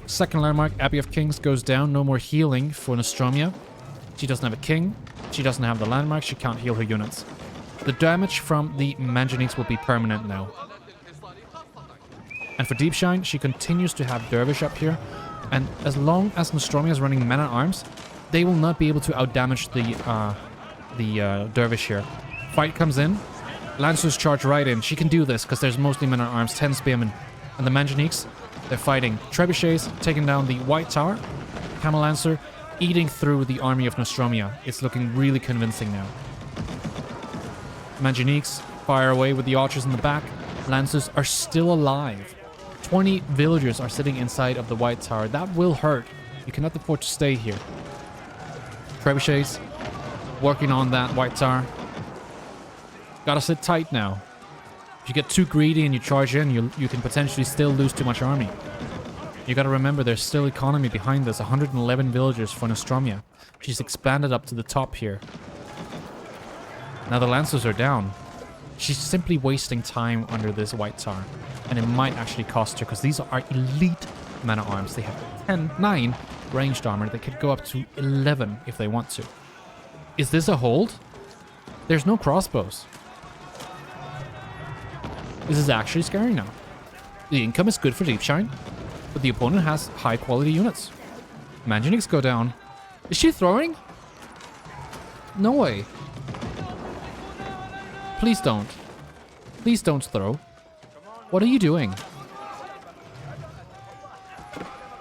S1: Second landmark, Abbey of Kings, goes down. No more healing for Nostromia. She doesn't have a king. She doesn't have the landmark. She can't heal her units. The damage from the manganiques will be permanent now. And for Deepshine, she continues to have Dervish up here. And as long as Nostromia is running men-at-arms, they will not be able to outdamage the dervish here. Fight comes in. Lancers charge right in. She can do this because there's mostly men at arms, 10 spearmen. And the Manjaniques, they're fighting. Trebuchets taking down the White Tower. Camel Lancer eating through the army of Nostromia. It's looking really convincing now. Manjaniques fire away with the archers in the back. Lancers are still alive. 20 villagers are sitting inside of the White Tower. That will hurt. You cannot afford to stay here. Trebuchets working on that White Tower. Gotta sit tight now. If you get too greedy and you charge in, you can potentially still lose too much army. You gotta remember there's still economy behind this. 111 villagers for Nostromia. She's expanded up to the top here. Now the Lancers are down. She's simply wasting time under this White Tower. And it might actually cost her because these are elite men-at-arms. They have 9 ranged armor. They could go up to 11 if they want to. Is this a hold? There's no crossbows. This is actually scary now. The income is good for Deepshine, but the opponent has high quality units. Manjaniques go down. Is she throwing? No way. Please don't. Please don't throw. What are you doing?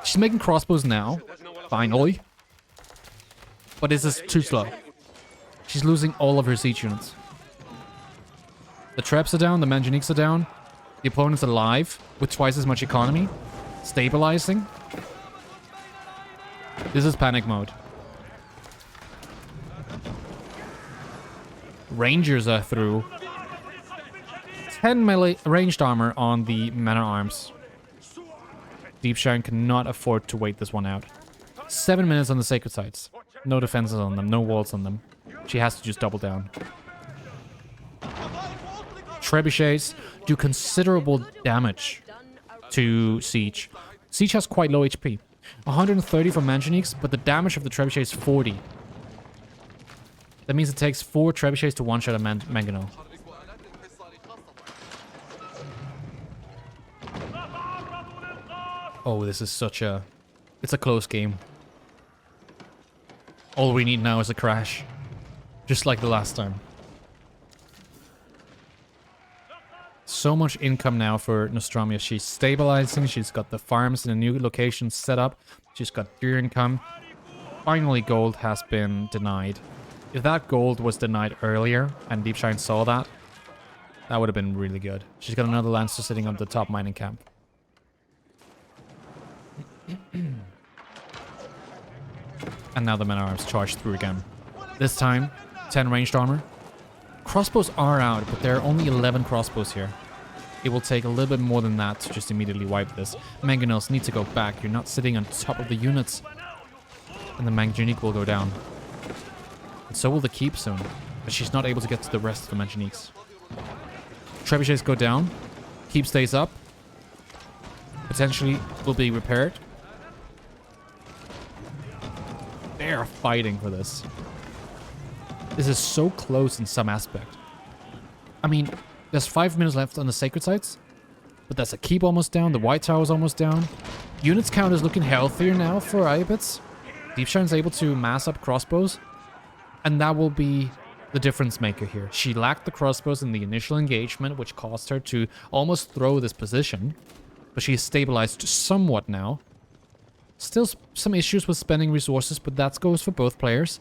S1: She's making crossbows now. Finally. But this is too slow. She's losing all of her siege units. The traps are down, the Manjaniques are down. The opponent's alive with twice as much economy. Stabilizing. This is panic mode. Rangers are through. 10 melee ranged armor on the men-at-arms. Deepshine cannot afford to wait this one out. 7 minutes on the sacred sites. No defenses on them, no walls on them. She has to just double down. Trebuchets do considerable damage to Siege. Siege has quite low HP. 130 for Manjaniques, but the damage of the Trebuchet is 40. That means it takes 4 Trebuchets to one-shot a Mangonel. Oh, this is such a... It's a close game. All we need now is a crash. Just like the last time. So much income now for Nostromia. She's stabilizing. She's got the farms in a new location set up. She's got deer income. Finally, gold has been denied. If that gold was denied earlier and Deepshine saw that, that would have been really good. She's got another Lancer sitting on the top mining camp. And now the men-at-arms charge through again. This time, 10 ranged armor. Crossbows are out, but there are only 11 crossbows here. It will take a little bit more than that to just immediately wipe this. Mangonels need to go back. You're not sitting on top of the units. And the Manjanique will go down. And so will the keep soon. But she's not able to get to the rest of the Manjaniques. Trebuchets go down. Keep stays up. Potentially will be repaired. They are fighting for this. This is so close in some aspect. I mean, there's 5 minutes left on the sacred sites. But that's a keep almost down. The White Tower is almost down. Units count is looking healthier now for Ayyubids. Deepshine's able to mass up crossbows. And that will be the difference maker here. She lacked the crossbows in the initial engagement, which caused her to almost throw this position. But she is stabilized somewhat now. Still some issues with spending resources, but that goes for both players.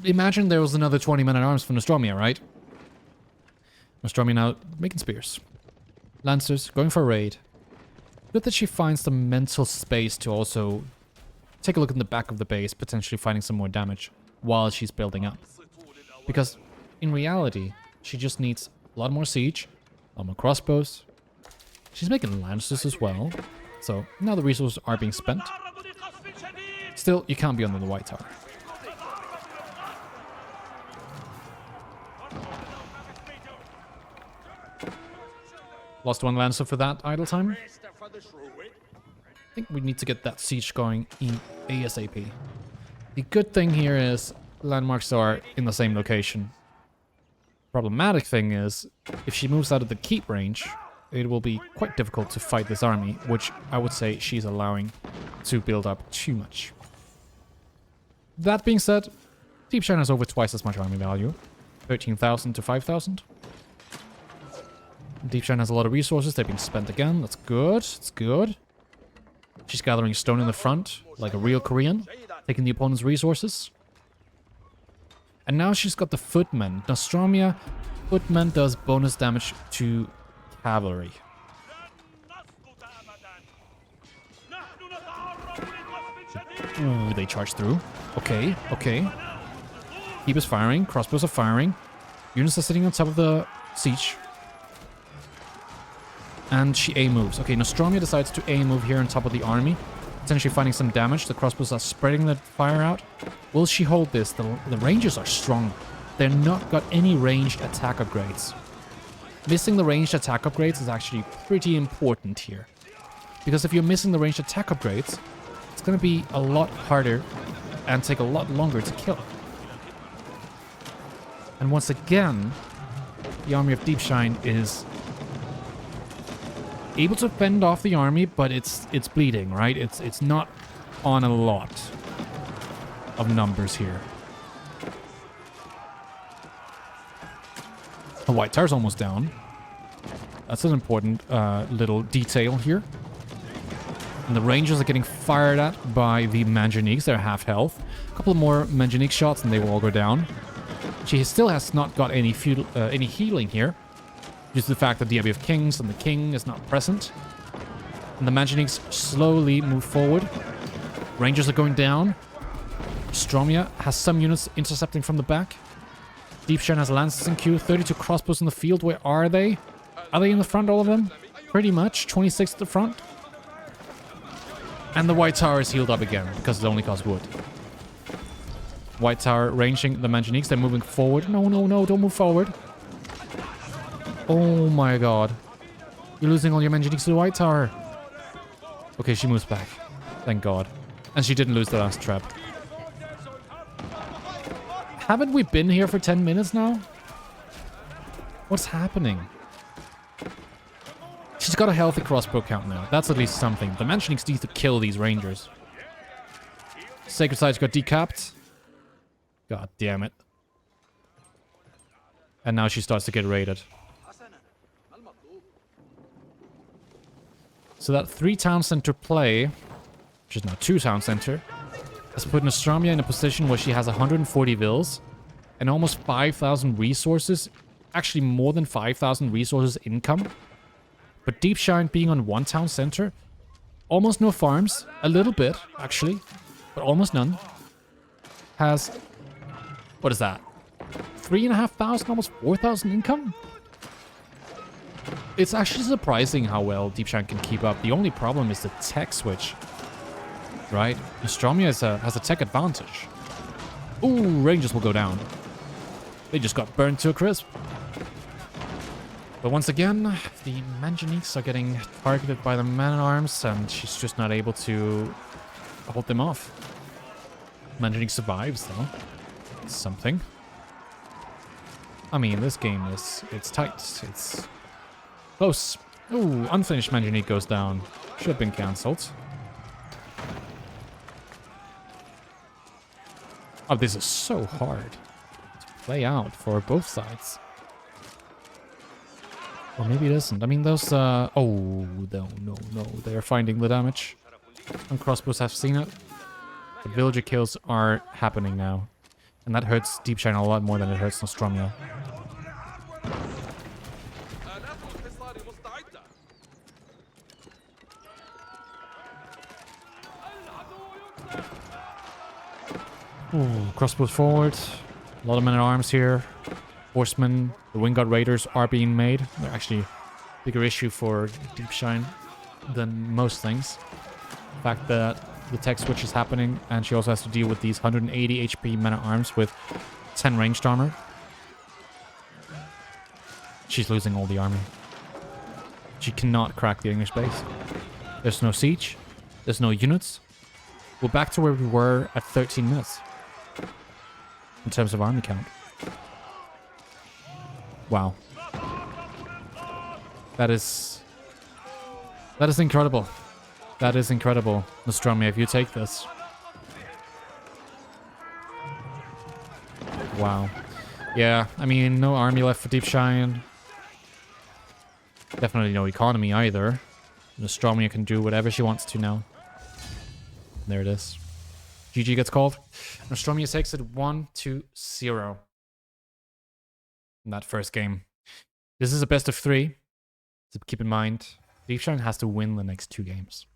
S1: Imagine there was another 20 men-at-arms for Nostromia, right? Nostromia now making spears. Lancers going for a raid. Good that she finds the mental space to also take a look in the back of the base, potentially finding some more damage while she's building up. Because in reality, she just needs a lot more siege, a lot more crossbows. She's making lancers as well. So now the resources are being spent. Still, you can't be under the White Tower. Lost 1 Lancer for that idle time. I think we need to get that siege going in ASAP. The good thing here is landmarks are in the same location. Problematic thing is, if she moves out of the keep range, it will be quite difficult to fight this army, which I would say she's allowing to build up too much. That being said, Deepshine has over twice as much army value. 13,000 to 5,000. Deepshine has a lot of resources. They're being spent again. That's good. It's good. She's gathering stone in the front, like a real Korean, taking the opponent's resources. And now she's got the footmen. Nostromia, footmen does bonus damage to cavalry. Ooh, they charge through. Okay, okay. Keep is firing. Crossbows are firing. Units are sitting on top of the siege. And she A moves. Okay, Nostromia decides to A move here on top of the army. Potentially finding some damage. The crossbows are spreading the fire out. Will she hold this? The rangers are strong. They're not got any ranged attack upgrades. Missing the ranged attack upgrades is actually pretty important here. Because if you're missing the ranged attack upgrades, it's going to be a lot harder and take a lot longer to kill. And once again, the army of Deepshine is able to fend off the army, but it's bleeding, right? It's not on a lot of numbers here. The white tower's almost down. That's an important little detail here. And the rangers are getting fired at by the Manganiques. They're half health. A couple more Manganique shots and they will all go down. She still has not got any healing here, due to the fact that the Abbey of Kings and the king is not present. And the Manganiques slowly move forward. Rangers are going down. Nostromia has some units intercepting from the back. Deepshine has lances in queue. 32 crossbows in the field. Where are they? Are they in the front, all of them? Pretty much. 26 at the front. And the White Tower is healed up again, because it only costs wood. White Tower ranging the Manganiques. They're moving forward. No, no, no. Don't move forward. Oh my god. You're losing all your Manganiques to the White Tower. Okay, she moves back. Thank god. And she didn't lose the last trap. Haven't we been here for 10 minutes now? What's happening? She's got a healthy crossbow count now. That's at least something. The Manganiques need to kill these rangers. Sacred Site got decapped. God damn it. And now she starts to get raided. So that 3 town center play, which is now 2 town center, has put Nostromia in a position where she has 140 vills and almost 5,000 resources. Actually more than 5,000 resources income. But Deepshine being on 1 town center, almost no farms, a little bit actually, but almost none, has, what is that? 3,500, almost 4,000 income? It's actually surprising how well Deepshine can keep up. The only problem is the tech switch. Right? Nostromia has a tech advantage. Ooh, rangers will go down. They just got burned to a crisp. But once again, the Manganiques are getting targeted by the man-at-arms, and she's just not able to hold them off. Manganique survives, though. It's something. I mean, this game it's tight. It's close. Ooh, unfinished Manganique goes down. Should have been cancelled. Oh, this is so hard to play out for both sides. Or maybe it isn't. I mean, those, oh, no. They're finding the damage. And crossbows have seen it. The villager kills are happening now. And that hurts Deepshine a lot more than it hurts Nostromia. Ooh, crossbows forward. A lot of men-at-arms here. Horsemen, the Wingard Raiders are being made. They're actually a bigger issue for Deepshine than most things. The fact that the tech switch is happening, and she also has to deal with these 180 HP men-at-arms with 10 ranged armor. She's losing all the army. She cannot crack the English base. There's no siege. There's no units. We're back to where we were at 13 minutes. In terms of army count. Wow. That is incredible. That is incredible, Nostromia, if you take this. Wow. Yeah, I mean, no army left for Deepshine. Definitely no economy either. Nostromia can do whatever she wants to now. There it is. GG gets called. Nostromia takes it 1-0 in that first game. This is a best of 3. So keep in mind, Deepshine has to win the next 2 games.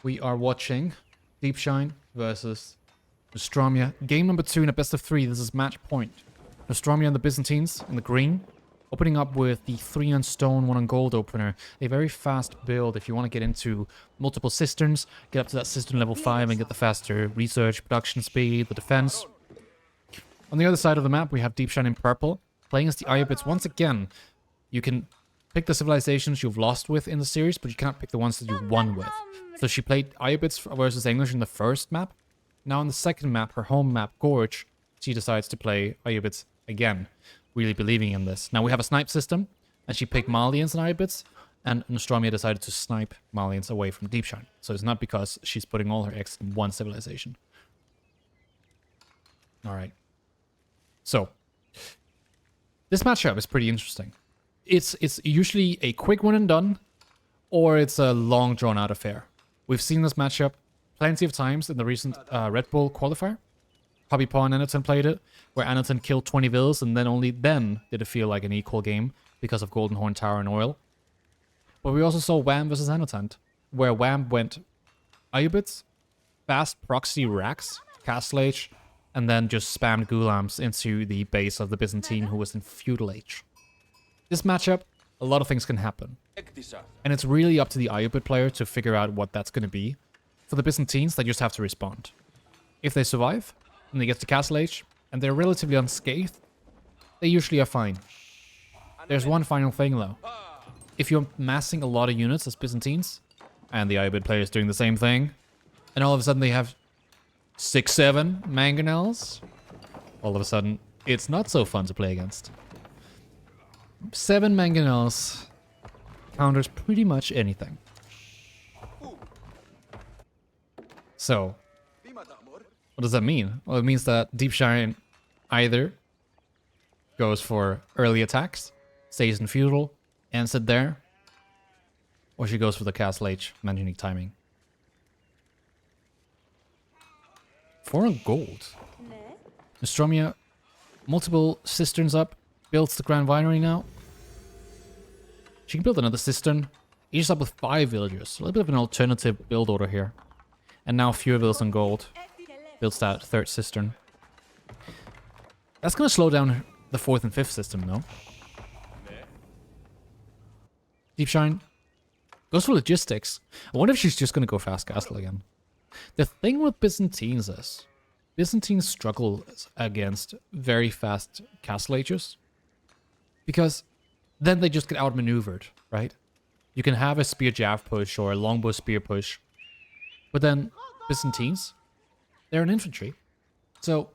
S1: We are watching Deepshine versus Nostromia. Game number 2 in a best of 3. This is match point. Nostromia and the Byzantines in the green. Opening up with the 3 on stone, 1 on gold opener. A very fast build if you want to get into multiple cisterns, get up to that cistern level 5 and get the faster research, production speed, the defense. On the other side of the map, we have Deepshine in purple. Playing as the Ayyubids once again. You can pick the civilizations you've lost with in the series, but you can't pick the ones that you won with. So she played Ayyubids versus English in the first map. Now in the second map, her home map, Gorge, she decides to play Ayyubids again. Really believing in this. Now we have a snipe system, and she picked Malians and Ayyubids, and Nostromia decided to snipe Malians away from Deepshine. So it's not because she's putting all her eggs in one civilization. Alright. So, this matchup is pretty interesting. It's usually a quick one and done, or it's a long drawn out affair. We've seen this matchup plenty of times in the recent Red Bull qualifier. Hobby Paw and Anatan played it, where Anatan killed 20 vills, and then only then did it feel like an equal game because of Golden Horn Tower and oil. But we also saw Wham versus Anatan, where Wham went Ayyubids, fast proxy racks, Castle Age, and then just spammed Gulams into the base of the Byzantine who was in Feudal Age. This matchup, a lot of things can happen. And it's really up to the Ayyubid player to figure out what that's going to be. For the Byzantines, they just have to respond. If they survive, and they get to Castle Age, and they're relatively unscathed, they usually are fine. There's one final thing though. If you're massing a lot of units as Byzantines, and the Ayyubid player is doing the same thing, and all of a sudden they have 6-7 mangonels, all of a sudden it's not so fun to play against. 7 mangonels counters pretty much anything. So, what does that mean? Well, it means that Deepshine either goes for early attacks, stays in feudal, ends it there, or she goes for the Castle Age unique timing. 4 on gold. Nostromia, multiple cisterns up, builds the Grand Winery now. She can build another cistern. Each up with 5 villagers. A little bit of an alternative build order here. And now fewer villas on gold. Builds that 3rd cistern. That's going to slow down the 4th and 5th system, though. Deepshine goes for logistics. I wonder if she's just going to go fast castle again. The thing with Byzantines is, Byzantines struggle against very fast castle ages. Because then they just get outmaneuvered, right? You can have a spear jav push or a longbow spear push. But then Byzantines, they're an infantry. So,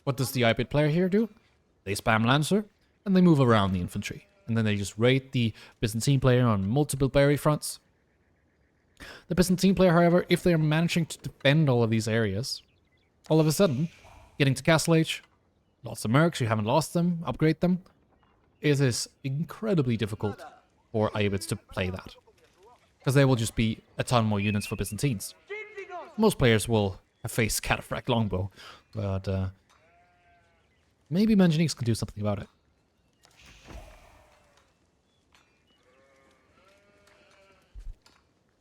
S1: what does the Ayyubid player here do? They spam Lancer, and they move around the infantry. And then they just raid the Byzantine player on multiple berry fronts. The Byzantine player, however, if they are managing to defend all of these areas, all of a sudden, getting to Castle Age, lots of mercs, you haven't lost them, upgrade them, it is incredibly difficult for Ayyubids to play that. Because there will just be a ton more units for Byzantines. Most players will have faced Cataphract Longbow, but maybe Manganese can do something about it.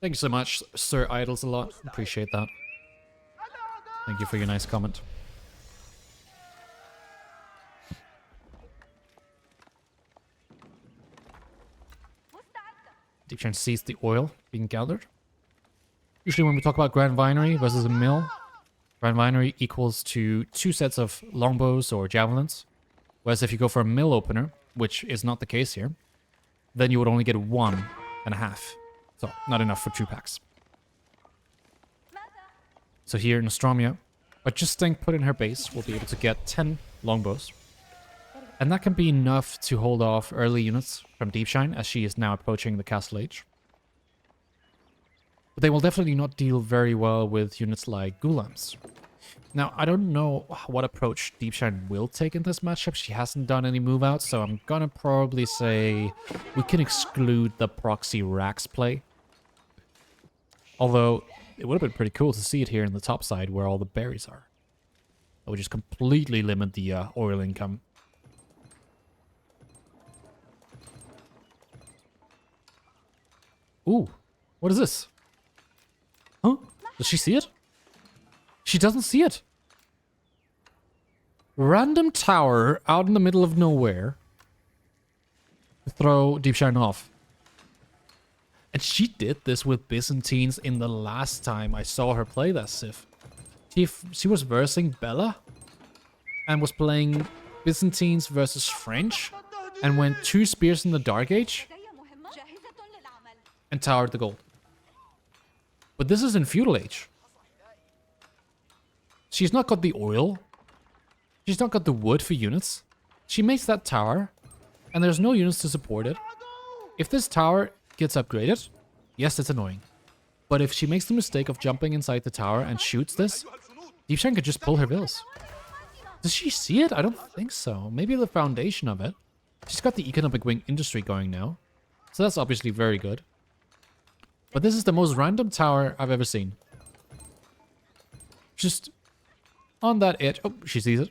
S1: Thank you so much, Sir Idols, a lot. Appreciate that. Thank you for your nice comment. Deepshine sees the oil being gathered. Usually when we talk about Grand Winery versus a mill, Grand Winery equals to 2 sets of longbows or javelins. Whereas if you go for a mill opener, which is not the case here, then you would only get 1.5. So, not enough for 2 packs. So here, Nostromia, by just staying put in her base, will be able to get 10 longbows. And that can be enough to hold off early units from Deepshine, as she is now approaching the Castle Age. But they will definitely not deal very well with units like Gulams. Now, I don't know what approach Deepshine will take in this matchup. She hasn't done any move outs, so I'm gonna probably say we can exclude the proxy Rax play. Although, it would have been pretty cool to see it here in the top side where all the berries are. That would just completely limit the oil income. Ooh, what is this? Huh? Does she see it? She doesn't see it. Random tower out in the middle of nowhere. Throw Deepshine off. And she did this with Byzantines in the last time I saw her play that Civ. She was versing Bella and was playing Byzantines versus French and went 2 spears in the Dark Age and towered the gold. But this is in Feudal Age. She's not got the oil. She's not got the wood for units. She makes that tower, and there's no units to support it. If this tower gets upgraded, yes, it's annoying. But if she makes the mistake of jumping inside the tower and shoots this, Deepshine could just pull her bills. Does she see it? I don't think so. Maybe the foundation of it. She's got the economic wing industry going now. So that's obviously very good. But this is the most random tower I've ever seen. Just on that edge. Oh, she sees it.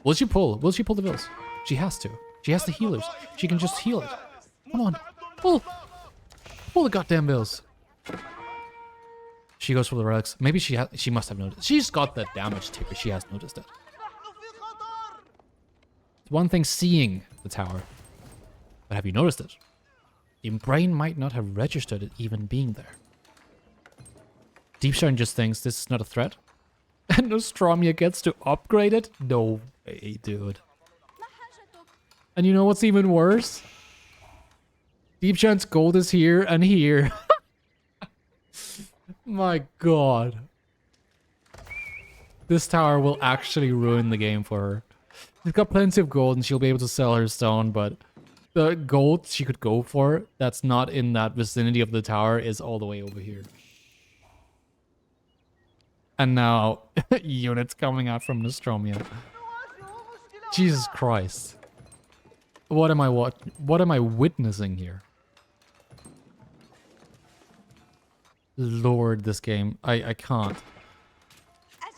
S1: Will she pull? Will she pull the bills? She has to. She has the healers. She can just heal it. Come on. Pull. Pull the goddamn bills. She goes for the relics. Maybe she must have noticed. She's got the damage ticker. She has noticed it. It's one thing seeing the tower. But have you noticed it? Your brain might not have registered it even being there. Deepshine just thinks this is not a threat. And Nostromia gets to upgrade it? No way, dude. And you know what's even worse? Deepshine's gold is here and here. My god. This tower will actually ruin the game for her. She's got plenty of gold and she'll be able to sell her stone, but the gold she could go for that's not in that vicinity of the tower is all the way over here. And now, units coming out from Nostromia. Jesus Christ. What am I witnessing here? Lord, this game. I can't.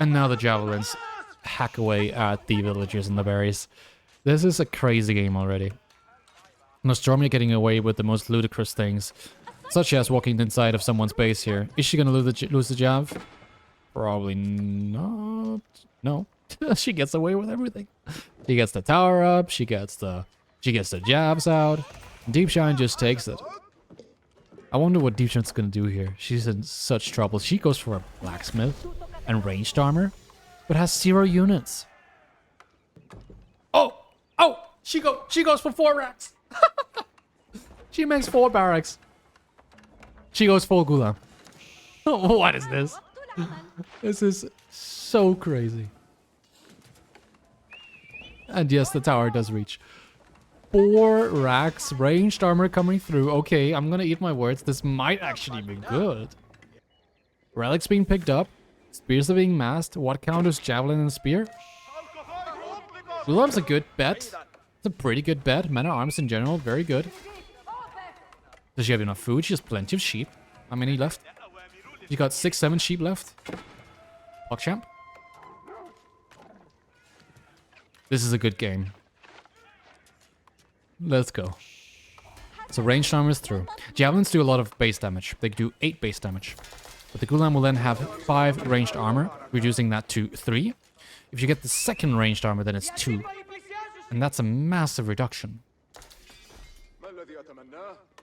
S1: And now the javelins hack away at the villagers and the berries. This is a crazy game already. Nostromia getting away with the most ludicrous things, such as walking inside of someone's base here. Is she gonna lose the jav? Probably not. No. She gets away with everything. She gets the tower up, she gets the jabs out. Deepshine just takes it. I wonder what Deepshine's gonna do here. She's in such trouble. She goes for a blacksmith and ranged armor, but has 0 units. Oh! Oh! She goes for 4 racks! She makes 4 barracks. She goes full gulag. What is this? This is so crazy. And yes, the tower does reach. 4 racks, ranged armor coming through. Okay, I'm gonna eat my words. This might actually be good. Relics being picked up. Spears are being masked. What counters javelin and spear? Gulam's a good bet. It's a pretty good bet. Men at arms in general, very good. Does she have enough food? She has plenty of sheep. How many left? She got 6, 7 sheep left. PogChamp. This is a good game. Let's go. So ranged armor is through. Javelins do a lot of base damage. They do 8 base damage. But the Gulam will then have 5 ranged armor, reducing that to 3. If you get the second ranged armor, then it's 2. And that's a massive reduction.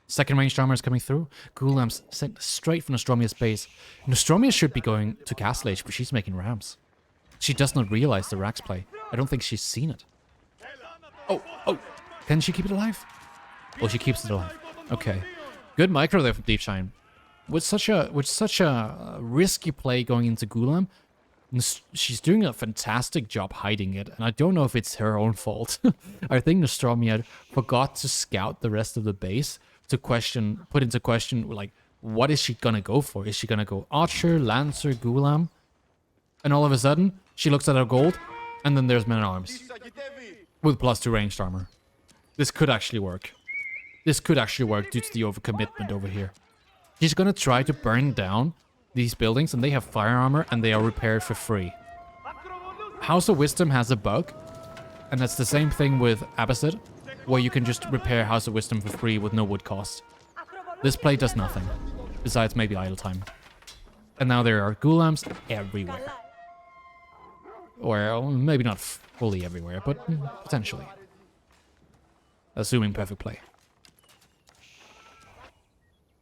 S1: Second ranged armor is coming through. Gulam's sent straight from Nostromia's base. Nostromia should be going to Castle Age, but she's making rams. She does not realize the Rax play. I don't think she's seen it. Oh, oh. Can she keep it alive? Oh, she keeps it alive. Okay. Good micro there from Deepshine. With such a risky play going into Gulam, she's doing a fantastic job hiding it, and I don't know if it's her own fault. I think Nostromia forgot to scout the rest of the base to put into question, like, what is she gonna go for? Is she gonna go Archer, Lancer, Gulam? And all of a sudden, she looks at her gold, and then there's men-at-arms with +2 ranged armor. This could actually work. This could actually work due to the overcommitment over here. She's gonna try to burn down these buildings, and they have fire armor, and they are repaired for free. House of Wisdom has a bug, and that's the same thing with Ayyubid, where you can just repair House of Wisdom for free with no wood cost. This play does nothing, besides maybe idle time. And now there are ghulams everywhere. Or maybe not fully everywhere, but potentially. Assuming perfect play.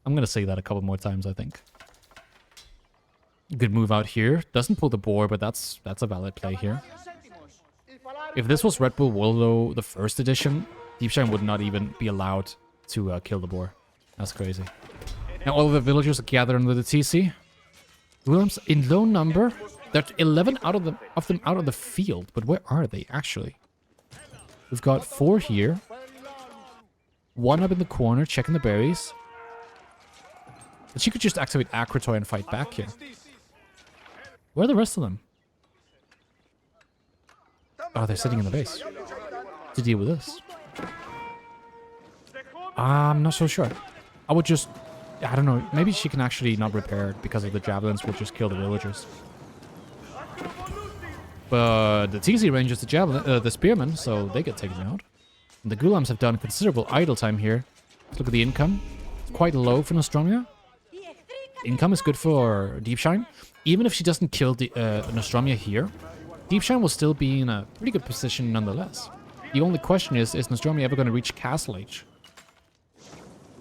S1: I'm gonna say that a couple more times, I think. Good move out here. Doesn't pull the boar, but that's a valid play here. If this was Red Bull Willow, the first edition, Deepshine would not even be allowed to kill the boar. That's crazy. Now all of the villagers are gathered under the TC. Ghulams in low number. There's 11 of them out of the field, but where are they actually? We've got 4 here. 1 up in the corner, checking the berries. But she could just activate Akratoy and fight back here. Where are the rest of them? Oh, they're sitting in the base to deal with this. I'm not so sure. I would just... I don't know. Maybe she can actually not repair it because of the javelins will just kill the villagers. But the TC range is the spearmen, so they get taken out. And the ghulams have done considerable idle time here. Let's look at the income. It's quite low for Nostromia. Income is good for Deepshine. Even if she doesn't kill the Nostromia here, Deepshine will still be in a pretty good position nonetheless. The only question is Nostromia ever going to reach Castle Age?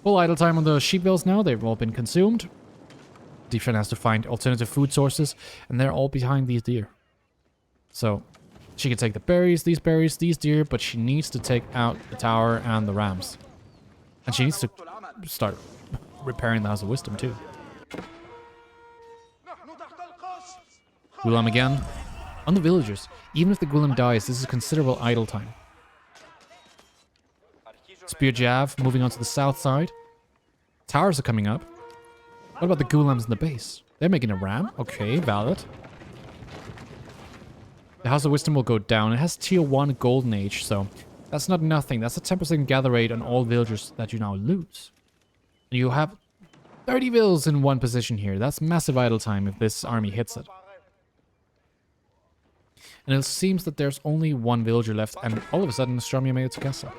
S1: Full idle time on the sheep bills now. They've all been consumed. Deepshine has to find alternative food sources, and they're all behind these deer. So, she can take the berries, these deer, but she needs to take out the tower and the rams. And she needs to start repairing the House of Wisdom too. Ghulam again. On the villagers, even if the Ghulam dies, this is considerable idle time. Spear Jav moving on to the south side. Towers are coming up. What about the Ghulams in the base? They're making a ram. Okay, valid. The House of Wisdom will go down. It has tier 1 Golden Age, so that's not nothing. That's a 10% gather rate on all villagers that you now lose. And you have 30 vills in one position here. That's massive idle time if this army hits it. And it seems that there's only 1 villager left, and all of a sudden Nostromia made it to castle.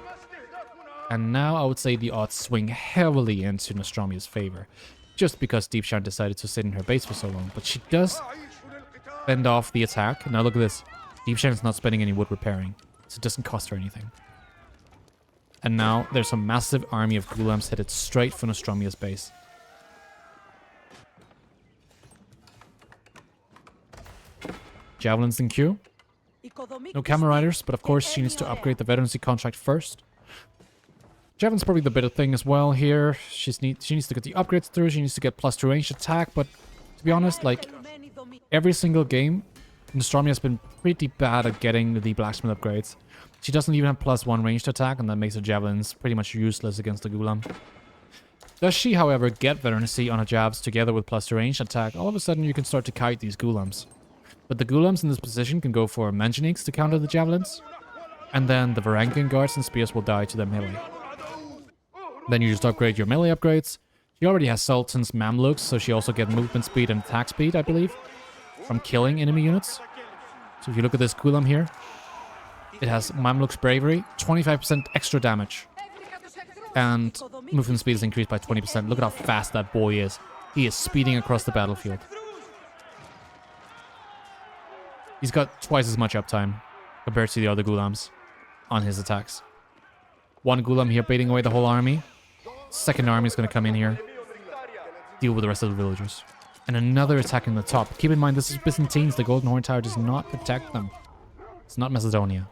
S1: And now I would say the odds swing heavily into Nostromia's favor, just because Deepshine decided to sit in her base for so long. But she does fend off the attack. Now look at this. Deepshine is not spending any wood repairing, so it doesn't cost her anything. And now there's a massive army of ghulams headed straight for Nostromia's base. Javelins in queue. No camel riders, but of course she needs to upgrade the veterancy contract first. Javelin's probably the better thing as well here. She needs to get the upgrades through. She needs to get +2 ranged attack, but to be honest, like every single game, Nostromia has been pretty bad at getting the blacksmith upgrades. She doesn't even have +1 ranged attack, and that makes her javelins pretty much useless against the Ghulam. Does she, however, get veterancy on her jabs together with +2 ranged attack, all of a sudden you can start to kite these Ghulams. But the Ghulams in this position can go for Manjaniques to counter the javelins, and then the Varangian guards and spears will die to their melee. Then you just upgrade your melee upgrades. She already has Sultan's Mamluks, so she also gets movement speed and attack speed, I believe, from killing enemy units. So if you look at this Ghulam here, it has Mamluk's Bravery, 25% extra damage. And movement speed is increased by 20%. Look at how fast that boy is. He is speeding across the battlefield. He's got twice as much uptime compared to the other Ghulams on his attacks. 1 Ghulam here baiting away the whole army. Second army is going to come in here, deal with the rest of the villagers. And another attack in the top. Keep in mind, this is Byzantines. The Golden Horn Tower does not protect them. It's not Macedonia.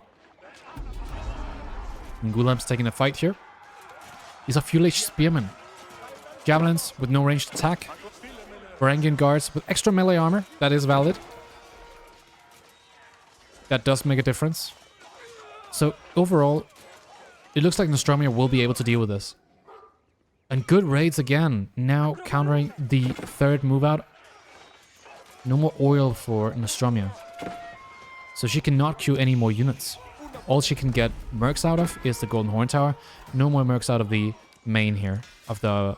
S1: And Ghulam's taking a fight here. These are Fuel-Age Spearmen. Javelins with no ranged attack. Varangian guards with extra melee armor. That is valid. That does make a difference. So overall, it looks like Nostromia will be able to deal with this. And good raids again. Now countering the third move out No more oil for Nostromia. So she cannot queue any more units. All she can get mercs out of is the Golden Horn Tower. No more mercs out of the main here, of the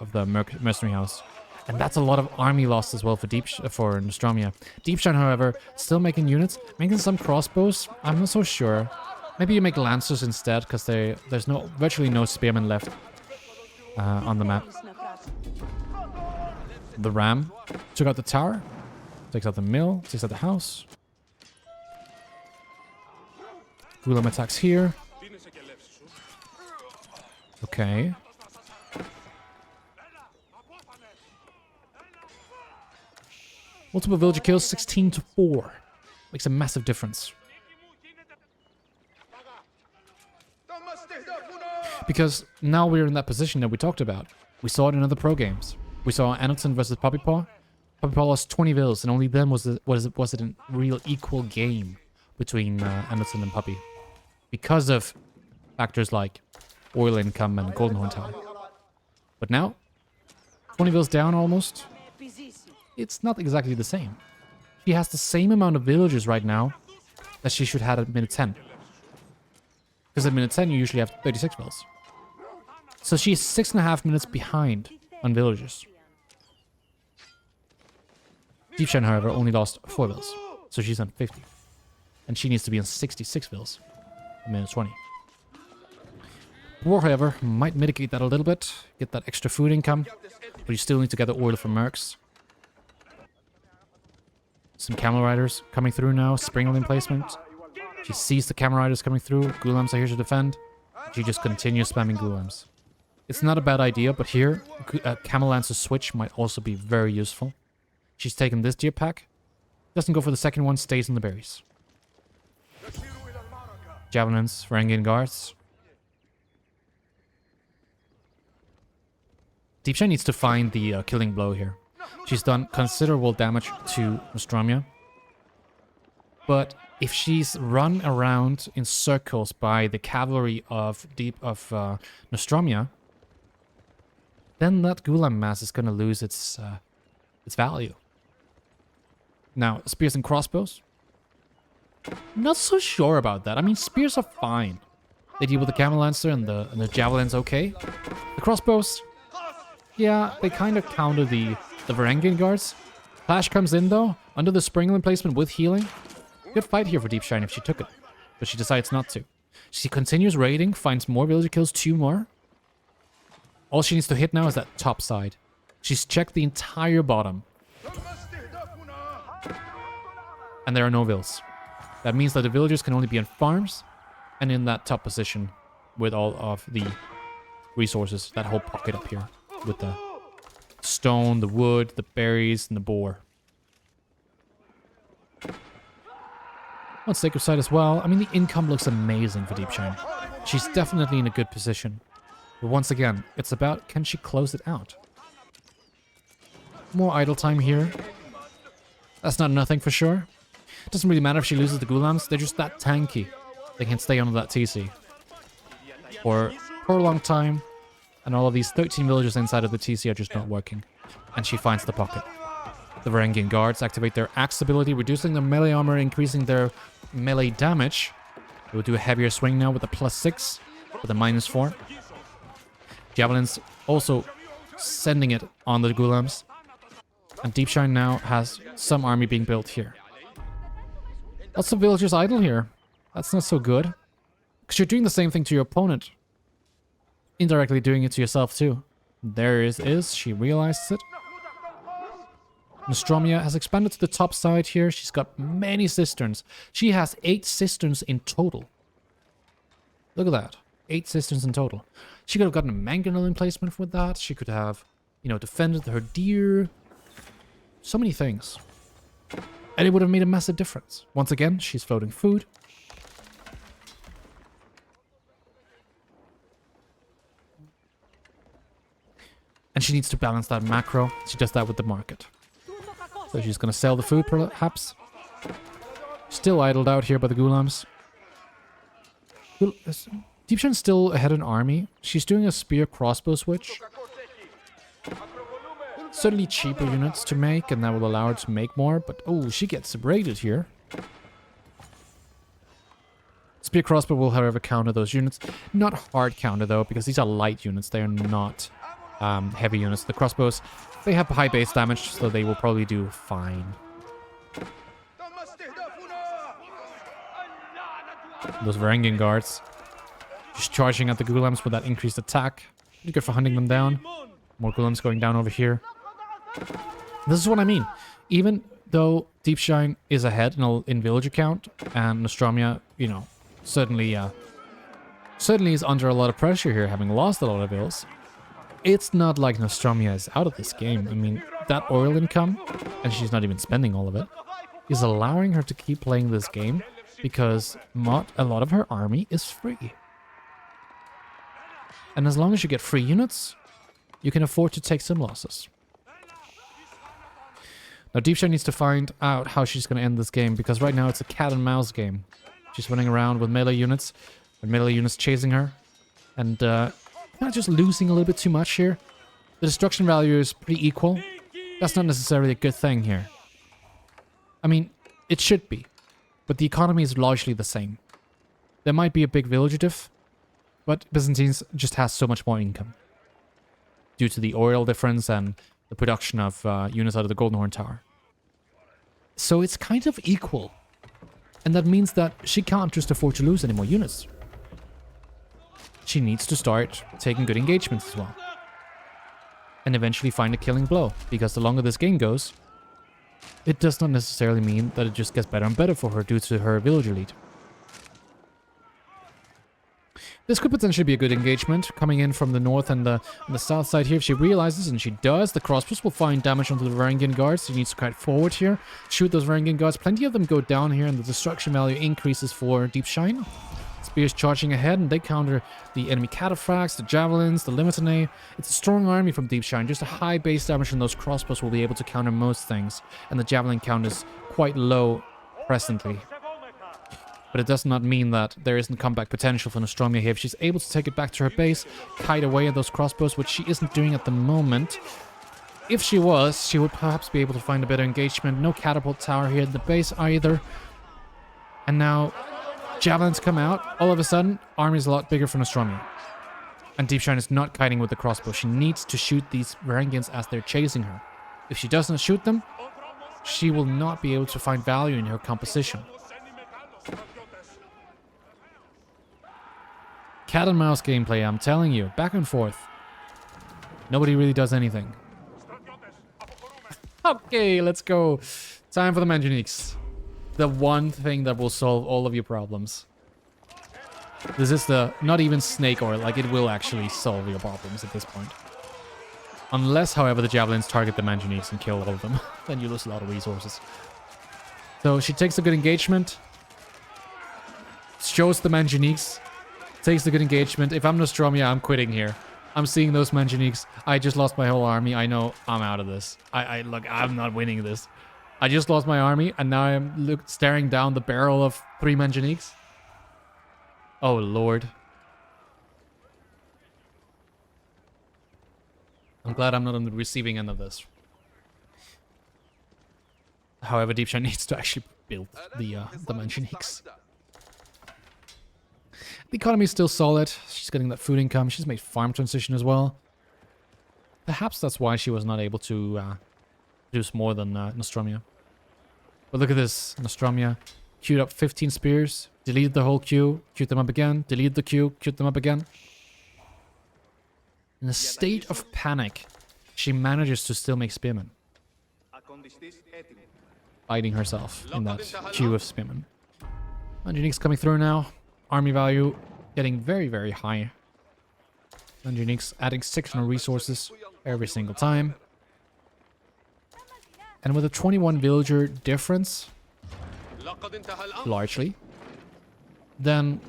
S1: mercenary house. And that's a lot of army loss as well for for Nostromia. Deepshine, however, still making units, making some crossbows. I'm not so sure. Maybe you make lancers instead, because there's virtually no spearmen left on the map. The ram took out the tower, takes out the mill, takes out the house. Gulam attacks here. Okay. Multiple villager kills, 16-4. Makes a massive difference. Because now we're in that position that we talked about. We saw it in other pro games. We saw Anilton versus Puppy Paw. Puppy Paw lost 20 vills, and only then was it a real equal game between Anilton and Puppy. Because of factors like oil income and Golden Horn Tower. But now, 20 vills down almost. It's not exactly the same. She has the same amount of villagers right now that she should have at minute 10. Because at minute 10 you usually have 36 vills. So she's 6.5 minutes behind on villagers. Deepshine, however, only lost 4 vills. So she's on 50. And she needs to be on 66 vills at minute 20. War, however, might mitigate that a little bit. Get that extra food income. But you still need to get the oil from mercs. Some camel riders coming through now. Springald emplacement. She sees the camel riders coming through. Gulams are here to defend. She just continues spamming gulams. It's not a bad idea, but here, a camel lancer switch might also be very useful. She's taken this deer pack. Doesn't go for the second one, stays in the berries. Javelins, Varangian guards. Deepshine needs to find the killing blow here. She's done considerable damage to Nostromia. But if she's run around in circles by the cavalry of Nostromia, then that Gulam mass is going to lose its value. Now, spears and crossbows. Not so sure about that. I mean, spears are fine. They deal with the camel lancer and the javelins okay. The crossbows, yeah, they kind of counter the Varangian guards. Clash comes in though, under the Springald emplacement with healing. Good fight here for Deepshine if she took it, but she decides not to. She continues raiding, finds more villager kills, 2 more. All she needs to hit now is that top side. She's checked the entire bottom. And there are no vills. That means that the villagers can only be on farms and in that top position with all of the resources, that whole pocket up here with the stone, the wood, the berries, and the boar. On Sacred Side as well. I mean, the income looks amazing for Deepshine. She's definitely in a good position. But once again, it's about, can she close it out? More idle time here. That's not nothing for sure. Doesn't really matter if she loses the Gulams. They're just that tanky. They can stay under that TC for a long time. And all of these 13 villagers inside of the TC are just not working. And she finds the pocket. The Varangian guards activate their axe ability, reducing their melee armor, increasing their melee damage. They will do a heavier swing now with a +6, with a -4. Javelins also sending it on the Gulams. And Deepshine now has some army being built here. Lots of villagers idle here. That's not so good. Because you're doing the same thing to your opponent. Indirectly doing it to yourself too. There is. She realizes it. Nostromia has expanded to the top side here. She's got many cisterns. She has 8 cisterns in total. Look at that. 8 cisterns in total. She could have gotten a mangonel emplacement with that. She could have, defended her deer. So many things. And it would have made a massive difference. Once again, she's floating food. And she needs to balance that macro. She does that with the market. So she's going to sell the food, perhaps. Still idled out here by the Gulams. Deepshine's still ahead in army. She's doing a spear crossbow switch. Certainly cheaper units to make, and that will allow her to make more, but oh, she gets abraded here. Spear crossbow will, however, counter those units. Not hard counter, though, because these are light units. They are not heavy units. The crossbows, they have high base damage, so they will probably do fine. Those Varangian guards. Just charging at the Ghulams with that increased attack. Pretty good for hunting them down. More Ghulams going down over here. This is what I mean. Even though Deepshine is ahead in villager count, and Nostromia, you know, certainly is under a lot of pressure here, having lost a lot of vills. It's not like Nostromia is out of this game. I mean, that oil income, and she's not even spending all of it, is allowing her to keep playing this game because a lot of her army is free. And as long as you get free units, you can afford to take some losses. Now, Deepshine needs to find out how she's going to end this game, because right now it's a cat and mouse game. She's running around with melee units, and melee units chasing her, and kind of just losing a little bit too much here. The destruction value is pretty equal. That's not necessarily a good thing here. I mean, it should be, but the economy is largely the same. There might be a big villager diff, but Byzantines just has so much more income due to the oil difference and the production of units out of the Golden Horn Tower. So it's kind of equal. And that means that she can't just afford to lose any more units. She needs to start taking good engagements as well. And eventually find a killing blow. Because the longer this game goes, it does not necessarily mean that it just gets better and better for her due to her villager lead. This could potentially be a good engagement, coming in from the north and the south side here. If she realizes, and she does, the crossbows will find damage onto the Varangian guards. She needs to kite forward here, shoot those Varangian guards. Plenty of them go down here, and the destruction value increases for Deepshine. Spears charging ahead, and they counter the enemy cataphracts, the javelins, the limitanae. It's a strong army from Deepshine. Just a high base damage on those crossbows will be able to counter most things, and the javelin count is quite low presently. But it does not mean that there isn't comeback potential for Nostromia here. If she's able to take it back to her base, kite away at those crossbows, which she isn't doing at the moment. If she was, she would perhaps be able to find a better engagement. No catapult tower here at the base either. And now, javelins come out. All of a sudden, army's a lot bigger for Nostromia. And Deepshine is not kiting with the crossbow. She needs to shoot these Varangians as they're chasing her. If she doesn't shoot them, she will not be able to find value in her composition. Cat and mouse gameplay, I'm telling you. Back and forth. Nobody really does anything. Okay, let's go. Time for the Manjaniques. The one thing that will solve all of your problems. This is the... not even snake oil. Like, it will actually solve your problems at this point. Unless, however, the javelins target the Manjaniques and kill all of them. Then you lose a lot of resources. So, she takes a good engagement. Shows the Manjaniques. Takes the good engagement. If I'm Nostromia, I'm quitting here. I'm seeing those Manjaniques. I just lost my whole army. I know I'm out of this. Look, I'm not winning this. I just lost my army, and now I'm staring down the barrel of 3 Manjaniques. Oh, Lord. I'm glad I'm not on the receiving end of this. However, Deepshine needs to actually build the Manjaniques. The economy is still solid. She's getting that food income. She's made farm transition as well. Perhaps that's why she was not able to produce more than Nostromia. But look at this. Nostromia queued up 15 spears. Deleted the whole queue. Queued them up again. Deleted the queue. Queued them up again. In a state of panic, she manages to still make spearmen. Fighting herself in that queue of spearmen. Manjaniques coming through now. Army value getting very, very high. Manjaniques adding 600 resources every single time. And with a 21 villager difference, largely, then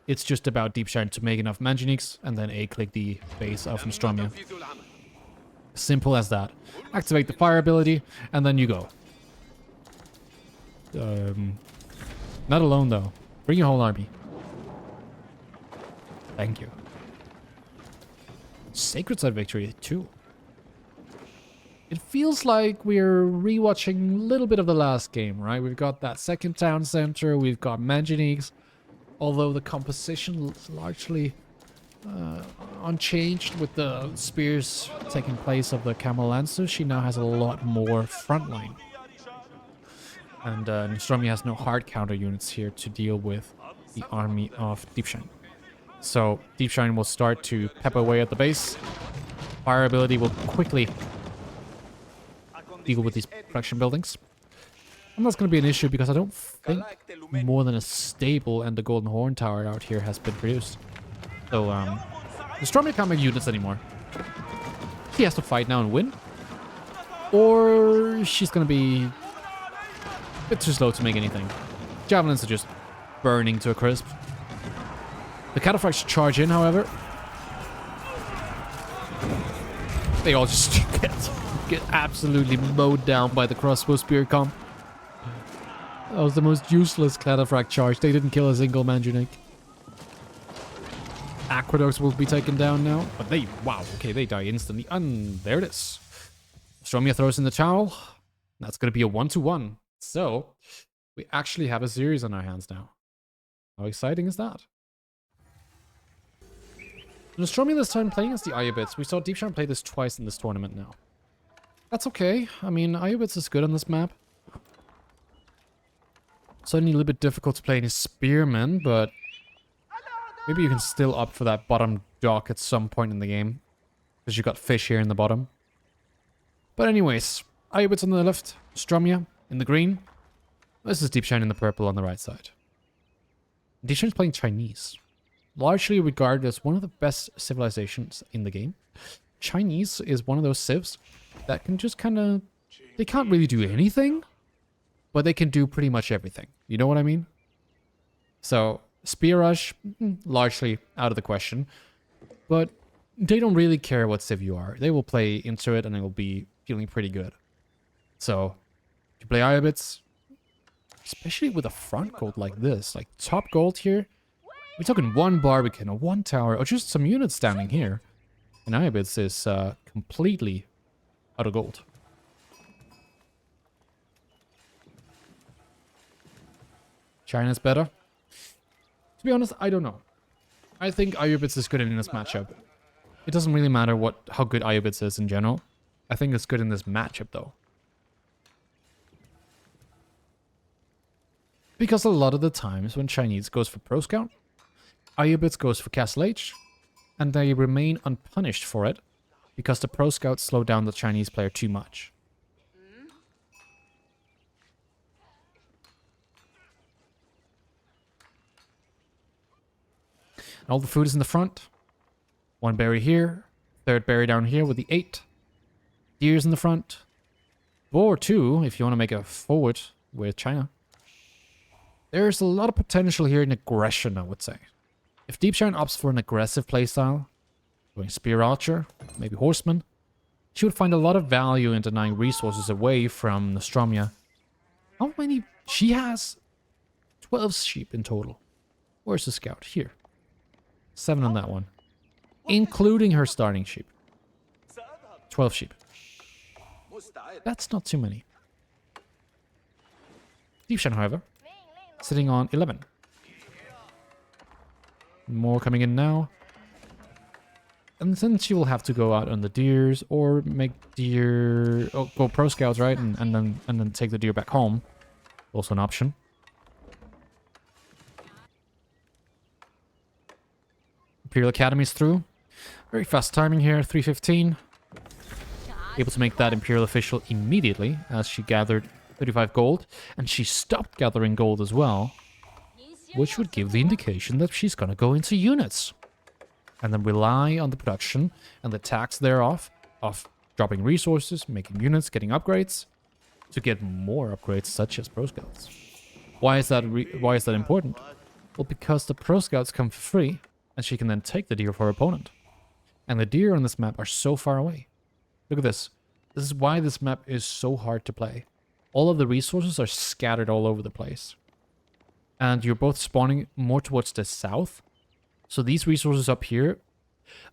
S1: it's just about Deepshine to make enough Manjaniques and then A-click the base of Nostromia. Simple as that. Activate the fire ability and then you go. Not alone though. Bring your whole army. Thank you. Sacred Side victory too. It feels like we're rewatching a little bit of the last game, right? We've got that second town center, we've got manganiques, although the composition is largely unchanged with the spears taking place of the camel lancer. She now has a lot more frontline. And Nostromia has no hard counter units here to deal with the army of Deepshine. So Deepshine will start to pepper away at the base. Fire ability will quickly deal with these production buildings. And that's going to be an issue because I don't think more than a stable and the Golden Horn Tower out here has been produced. So, Nostromia can't make units anymore. She has to fight now and win. Or she's going to be a bit too slow to make anything. Javelins are just burning to a crisp. The cataphracts charge in, however. They all just get absolutely mowed down by the crossbow spear comp. That was the most useless cataphract charge. They didn't kill a single manganique. Aqueducts will be taken down now. But they, wow, okay, they die instantly. And there it is. Nostromia throws in the towel. That's going to be a 1-1. So, we actually have a series on our hands now. How exciting is that? Nostromia this time playing as the Ayyubids. We saw Deepshine play this twice in this tournament now. That's okay. I mean, Ayyubids is good on this map. Certainly a little bit difficult to play any spearmen, but maybe you can still opt for that bottom dock at some point in the game. Because you got fish here in the bottom. But anyways, Ayyubids on the left, Nostromia in the green. This is Deepshine in the purple on the right side. Deepshine's playing Chinese. Largely regarded as one of the best civilizations in the game. Chinese is one of those civs that can just kind of... They can't really do anything, but they can do pretty much everything. You know what I mean? So, Spear Rush, largely out of the question. But they don't really care what civ you are. They will play into it and they will be feeling pretty good. So, if you play Ayyubids, especially with a front gold like this, like top gold here, we're talking one barbican or one tower or just some units standing here. And Ayyubids is completely out of gold. China's better. To be honest, I don't know. I think Ayyubids is good in this matchup. It doesn't really matter how good Ayyubids is in general. I think it's good in this matchup though. Because a lot of the times when Chinese goes for Pro Scout, Ayyubids goes for Castle H, and they remain unpunished for it, because the Pro Scouts slow down the Chinese player too much. And all the food is in the front. One berry here, third berry down here with the 8. Deers in the front. Or 2, if you want to make a forward with China. There's a lot of potential here in aggression, I would say. If Deepshine opts for an aggressive playstyle, going Spear Archer, maybe Horseman, she would find a lot of value in denying resources away from Nostromia. How many? She has 12 sheep in total. Where's the scout? Here. 7 on that one. Including her starting sheep. 12 sheep. That's not too many. Deepshine, however, sitting on 11. More coming in now. And then she will have to go out on the deers or make deer... Oh, go Pro Scouts, right? And then take the deer back home. Also an option. Imperial Academy's through. Very fast timing here, 3:15. Able to make that Imperial official immediately as she gathered 35 gold. And she stopped gathering gold as well, which would give the indication that she's gonna go into units. And then rely on the production and the tax thereof of dropping resources, making units, getting upgrades, to get more upgrades such as Pro Scouts. Why is that important? Well, because the Pro Scouts come for free, and she can then take the deer for her opponent. And the deer on this map are so far away. Look at this. This is why this map is so hard to play. All of the resources are scattered all over the place. And you're both spawning more towards the south. So these resources up here,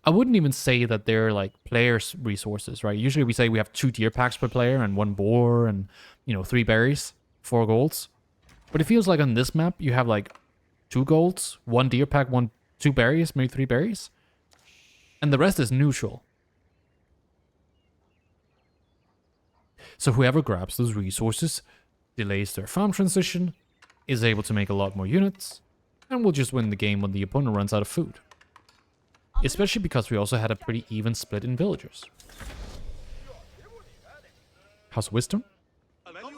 S1: I wouldn't even say that they're like players' resources, right? Usually we say we have 2 deer packs per player and 1 boar and, 3 berries, 4 golds. But it feels like on this map you have like 2 golds, 1 deer pack, 2 berries, maybe 3 berries. And the rest is neutral. So whoever grabs those resources delays their farm transition, is able to make a lot more units, and will just win the game when the opponent runs out of food. Especially because we also had a pretty even split in villagers. House of Wisdom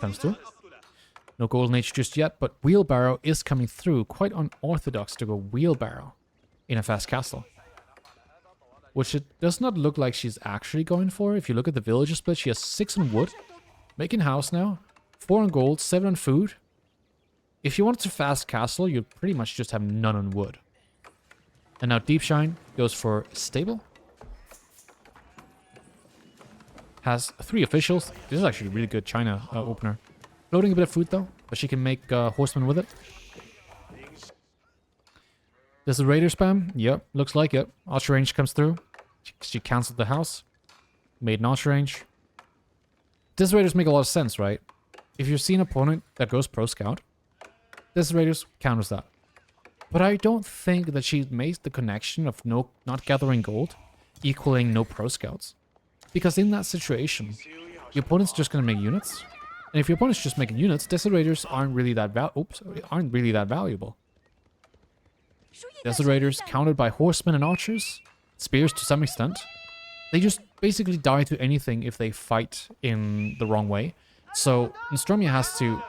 S1: comes through. No Golden Age just yet, but Wheelbarrow is coming through. Quite unorthodox to go Wheelbarrow in a fast castle. Which it does not look like she's actually going for. If you look at the villager split, she has 6 on wood. Making house now. 4 on gold, 7 on food. If you wanted to fast castle, you'd pretty much just have none on wood. And now Deepshine goes for stable. Has 3 officials. This is actually a really good China opener. Loading a bit of food though, but she can make horsemen with it. This is raider spam? Yep, looks like it. Archer range comes through. She cancelled the house. Made an archer range. This raiders make a lot of sense, right? If you see an opponent that goes pro scout, this raiders counters that. But I don't think that she makes the connection of not gathering gold equaling no pro scouts. Because in that situation, your opponent's just going to make units. And if your opponent's just making units, Desert Raiders aren't really that valuable. Desert Raiders countered by horsemen and archers, spears to some extent. They just basically die to anything if they fight in the wrong way. So Nostromia has to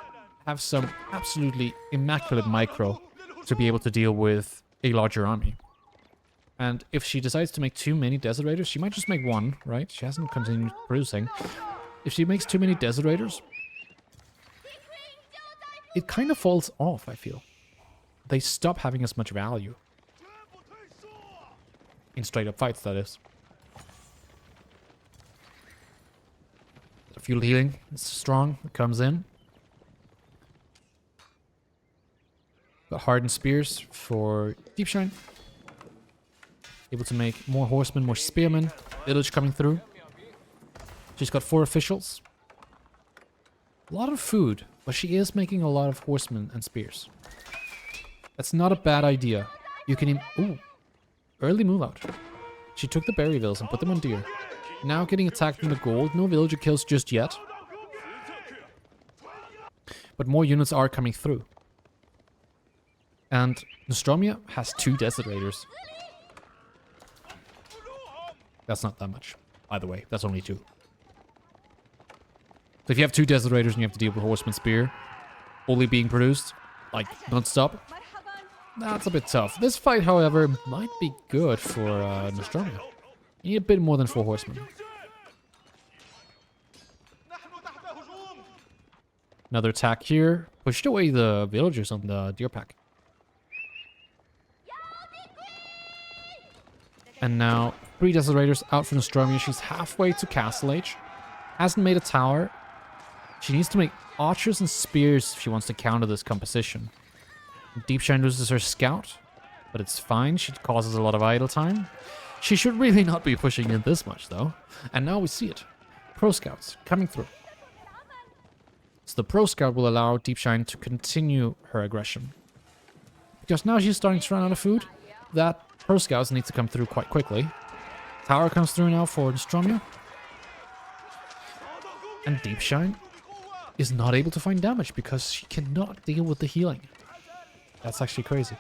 S1: have some absolutely immaculate micro to be able to deal with a larger army. And if she decides to make too many Desert Raiders, she might just make 1, right? She hasn't continued producing. If she makes too many Desert Raiders, it kind of falls off, I feel. They stop having as much value. In straight up fights, that is. Fuel healing is strong. It comes in. Got hardened spears for Deepshine. Able to make more horsemen, more spearmen. Village coming through. She's got 4 officials. A lot of food, but she is making a lot of horsemen and spears. That's not a bad idea. You can... Ooh. Early move out. She took the berryvilles and put them on deer. Now getting attacked in the gold. No villager kills just yet. But more units are coming through. And Nostromia has 2 Desert Raiders. That's not that much, by the way. That's only 2. So if you have 2 Desert Raiders and you have to deal with Horseman Spear only being produced, like, non-stop, that's a bit tough. This fight, however, might be good for Nostromia. You need a bit more than 4 horsemen. Another attack here. Pushed away the villagers on the deer pack. And now 3 Desert Raiders out for Nostromia. She's halfway to Castle Age. Hasn't made a tower. She needs to make archers and spears if she wants to counter this composition. Deepshine loses her scout, but it's fine. She causes a lot of idle time. She should really not be pushing in this much, though. And now we see it. Pro Scouts coming through. So the Pro Scout will allow Deepshine to continue her aggression. Because now she's starting to run out of food. That Pro Scouts need to come through quite quickly. Tower comes through now for Nostromia. And Deepshine is not able to find damage because she cannot deal with the healing. That's actually crazy.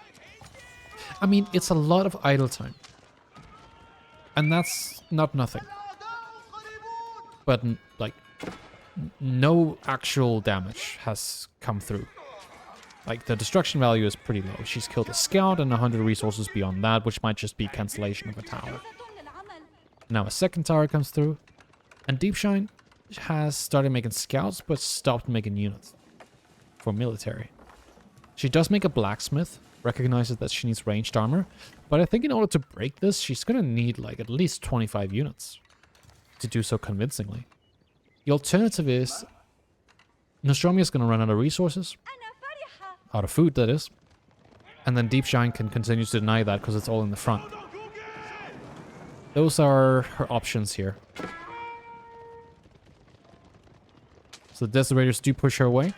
S1: I mean, it's a lot of idle time. And that's not nothing. But, like, no actual damage has come through. Like, the destruction value is pretty low. She's killed a scout and 100 resources beyond that, which might just be cancellation of a tower. Now a second tower comes through. And Deepshine has started making scouts, but stopped making units for military. She does make a blacksmith, recognizes that she needs ranged armor, but I think in order to break this, she's gonna need like at least 25 units to do so convincingly. The alternative is Nostromia is gonna run out of resources, out of food that is, and then Deepshine can continue to deny that because it's all in the front. those are her options here. So the Desert Raiders do push her away.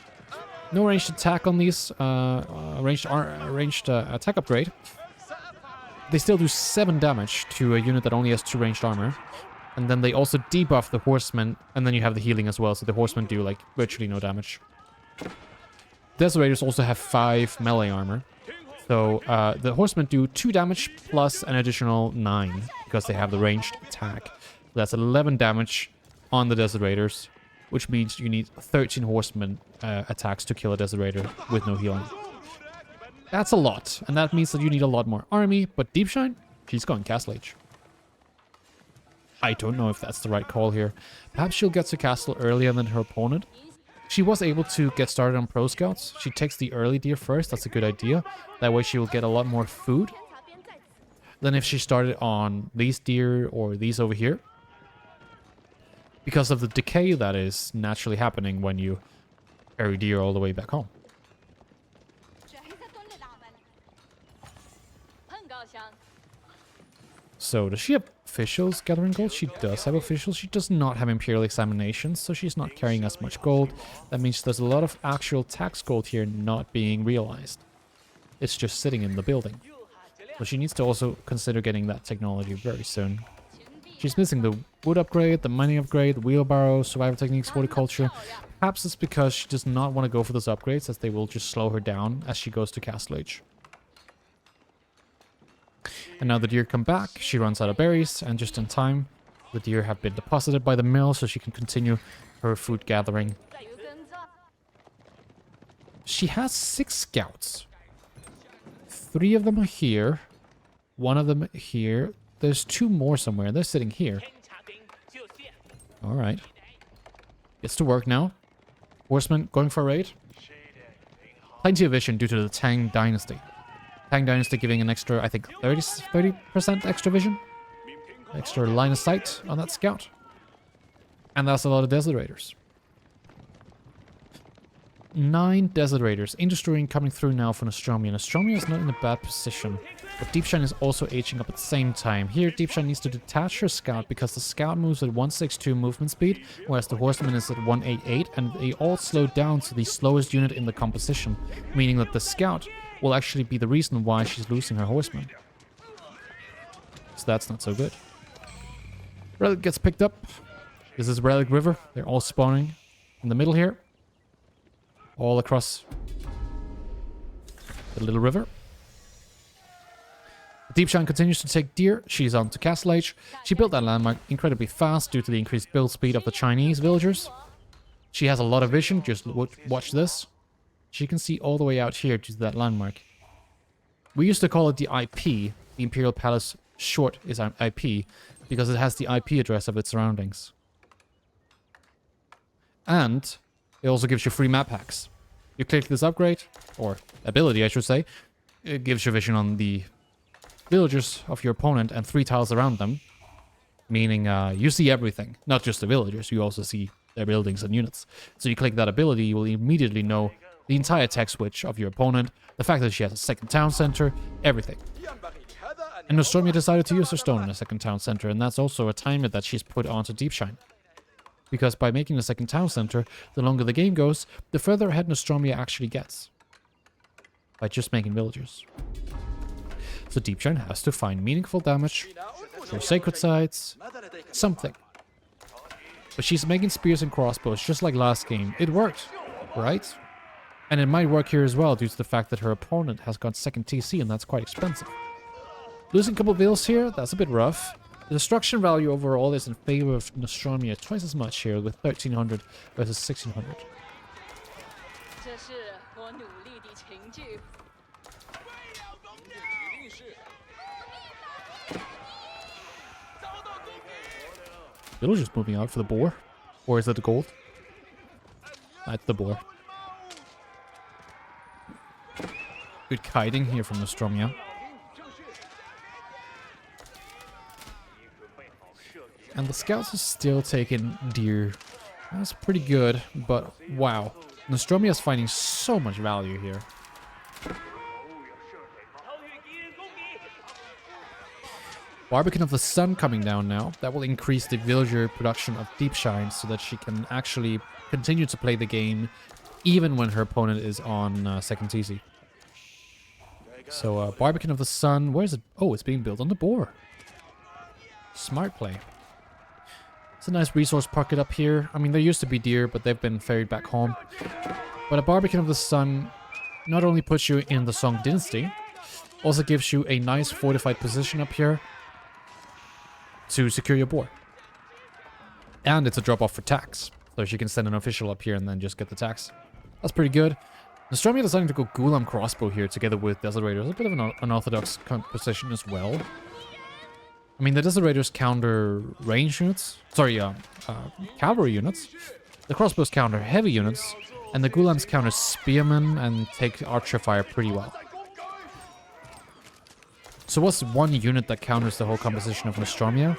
S1: No ranged attack on these. Ranged attack upgrade. They still do 7 damage to a unit that only has 2 ranged armor. And then they also debuff the horsemen, and then you have the healing as well, so the horsemen do like virtually no damage. Desert Raiders also have 5 melee armor. So the horsemen do 2 damage plus an additional 9 because they have the ranged attack. That's 11 damage on the Desert Raiders, which means you need 13 horsemen attacks to kill a Desert Raider with no healing. That's a lot, and that means that you need a lot more army, but Deepshine, she's going Castle Age. I don't know if that's the right call here. Perhaps she'll get to Castle earlier than her opponent. She was able to get started on Pro Scouts. She takes the early deer first, that's a good idea. That way she will get a lot more food than if she started on these deer or these over here. Because of the decay that is naturally happening when you carry deer all the way back home. So, does she have officials gathering gold? She does have officials. She does not have imperial examinations, so she's not carrying as much gold. That means there's a lot of actual tax gold here not being realized. It's just sitting in the building. So she needs to also consider getting that technology very soon. She's missing the wood upgrade, the mining upgrade, the wheelbarrow, survival techniques, horticulture. Perhaps it's because she does not want to go for those upgrades, as they will just slow her down as she goes to Castle Age. And now the deer come back, she runs out of berries, and just in time, the deer have been deposited by the mill so she can continue her food gathering. She has 6 scouts. 3 of them are here, 1 of them here. There's 2 more somewhere, they're sitting here. Alright. Gets to work now. Horsemen going for a raid. Plenty of vision due to the Tang Dynasty. Tang Dynasty giving an extra, I think, 30% extra vision. Extra line of sight on that scout. And that's a lot of Desert Raiders. 9 Desert Raiders. Industry coming through now for Nostromia. Nostromia is not in a bad position. But Deepshine is also aging up at the same time. Here, Deepshine needs to detach her scout because the scout moves at 162 movement speed, whereas the horseman is at 188, and they all slow down to the slowest unit in the composition, meaning that the scout will actually be the reason why she's losing her horseman. So that's not so good. Relic gets picked up. This is Relic River. They're all spawning in the middle here. All across the little river. Deepshine continues to take deer. She's on to Castle Age. She built that landmark incredibly fast due to the increased build speed of the Chinese villagers. She has a lot of vision. Just watch this. She can see all the way out here to that landmark. We used to call it the IP. The Imperial Palace short is IP because it has the IP address of its surroundings. And it also gives you free map hacks. You click this upgrade, or ability I should say, it gives you vision on the villagers of your opponent and 3 tiles around them. Meaning you see everything, not just the villagers, you also see their buildings and units. So you click that ability, you will immediately know the entire tech switch of your opponent, the fact that she has a second town center, everything. And Nostromia decided to use her stone in a second town center, and that's also a timer that she's put onto Deepshine. Because by making a second town center, the longer the game goes, the further ahead Nostromia actually gets. By just making villagers. So Deepshine has to find meaningful damage, or sacred sites, something. But she's making spears and crossbows just like last game. It worked, right? And it might work here as well due to the fact that her opponent has got second TC and that's quite expensive. Losing a couple vills here, that's a bit rough. The destruction value overall is in favor of Nostromia twice as much here with 1300 versus 1600. Villagers moving out for the boar? Or is it the gold? That's the boar. Good kiting here from Nostromia. And the scouts are still taking deer. That's pretty good, but wow. Nostromia is finding so much value here. Barbican of the Sun coming down now. That will increase the villager production of Deepshine so that she can actually continue to play the game even when her opponent is on second TC. So Barbican of the Sun, where is it? Oh, it's being built on the boar. Smart play. It's a nice resource pocket up here. I mean, there used to be deer, but they've been ferried back home. But a Barbican of the Sun not only puts you in the Song Dynasty, also gives you a nice fortified position up here to secure your boar. And it's a drop-off for tax. So she can send an official up here and then just get the tax. That's pretty good. Nostromia deciding to go Gulam Crossbow here together with Desert Raiders. A bit of an unorthodox position as well. I mean, the Desert Raiders counter range units. Sorry, cavalry units. The crossbows counter heavy units. And the Gulams counter spearmen and take archer fire pretty well. So what's one unit that counters the whole composition of Nostromia?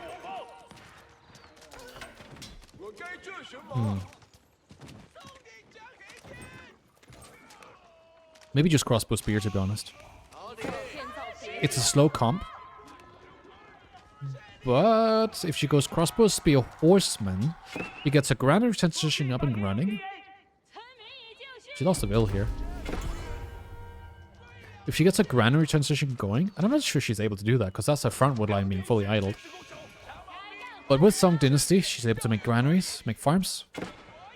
S1: Maybe just crossbow spear, to be honest. It's a slow comp. But if she goes crossbow spear horseman, she gets a granary transition up and running. She lost a will here. If she gets a granary transition going, and I'm not sure she's able to do that, because that's her front wood line being fully idled. But with Song Dynasty, she's able to make granaries, make farms.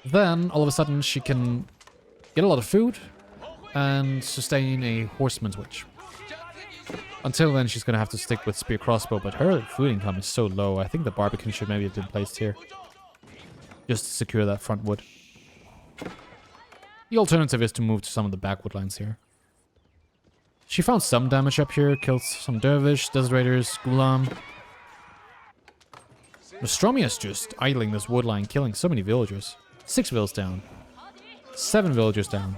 S1: Then, all of a sudden, she can get a lot of food and sustain a horseman's witch. Until then, she's going to have to stick with spear crossbow, but her food income is so low. I think the Barbican should maybe have been placed here. Just to secure that front wood. The alternative is to move to some of the back wood lines here. She found some damage up here, killed some Dervish, Desert Raiders, Gulam. Nostromia is just idling this wood line, killing so many villagers. 6 villas down. 7 villagers down.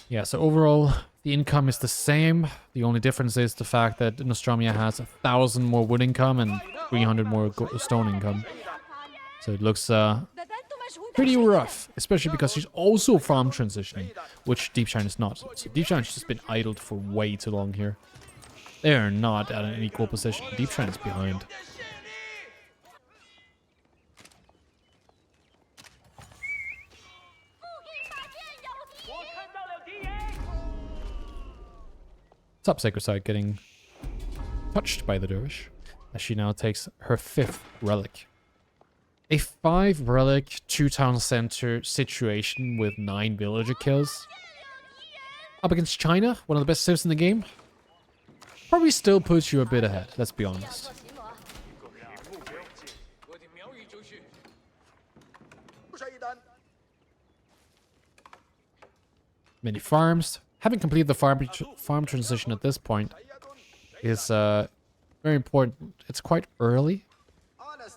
S1: Yeah, so overall, the income is the same. The only difference is the fact that Nostromia has 1,000 more wood income and 300 more stone income. So it looks pretty rough, especially because she's also farm transitioning, which Deepshine is not. So Deepshine's just been idled for way too long here. They are not at an equal position. Deepshine is behind. Top Sacred Site getting touched by the Dervish, as she now takes her 5th relic. A 5 relic, 2 town center situation with 9 villager kills. Up against China, one of the best civs in the game. Probably still puts you a bit ahead, let's be honest. Many farms. Having completed the farm transition at this point is very important. It's quite early.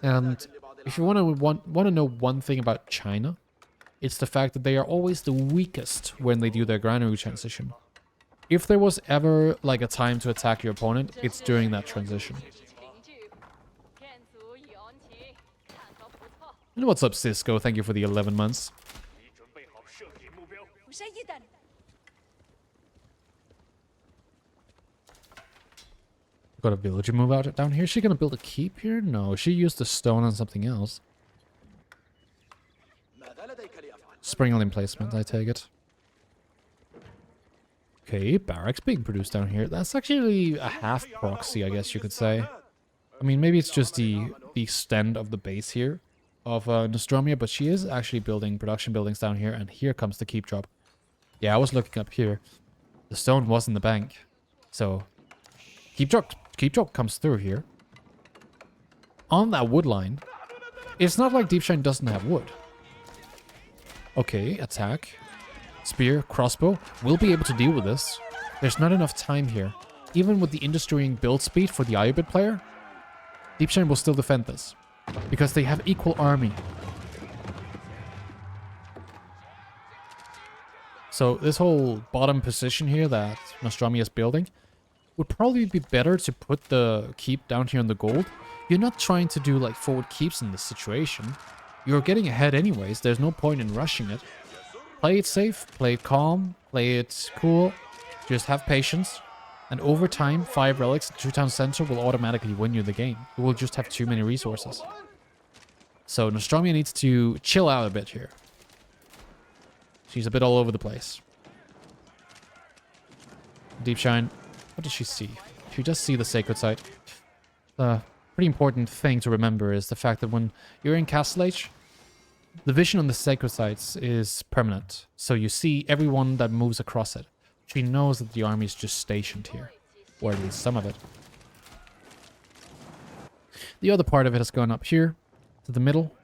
S1: And if you want to know one thing about China, it's the fact that they are always the weakest when they do their granary transition. If there was ever like a time to attack your opponent, it's during that transition. And what's up, Cisco? Thank you for the 11 months. Got a villager move out down here. Is she gonna build a keep here? No, she used the stone on something else. Sprinkling placement, I take it. Okay, barracks being produced down here. That's actually a half proxy, I guess you could say. I mean, maybe it's just the extent of the base here of Nostromia, but she is actually building production buildings down here, and here comes the keep drop. Yeah, I was looking up here. The stone was in the bank, so keep drop comes through here. On that wood line, it's not like Deepshine doesn't have wood. Okay, attack. Spear, crossbow. We'll be able to deal with this. There's not enough time here. Even with the industrying build speed for the Ayyubid player, Deepshine will still defend this. Because they have equal army. So this whole bottom position here that Nostromia is building would probably be better to put the keep down here on the gold. You're not trying to do like forward keeps in this situation. You're getting ahead anyways. There's no point in rushing it. Play it safe, play it calm, play it cool. Just have patience. And over time, 5 relics and 2 town center will automatically win you the game. You will just have too many resources. So Nostromia needs to chill out a bit here. She's a bit all over the place. Deepshine, what does she see? She does see the sacred site. The pretty important thing to remember is the fact that when you're in Castle Age, the vision on the sacred sites is permanent. So you see everyone that moves across it. She knows that the army is just stationed here. Or at least some of it. The other part of it has gone up here, to the middle,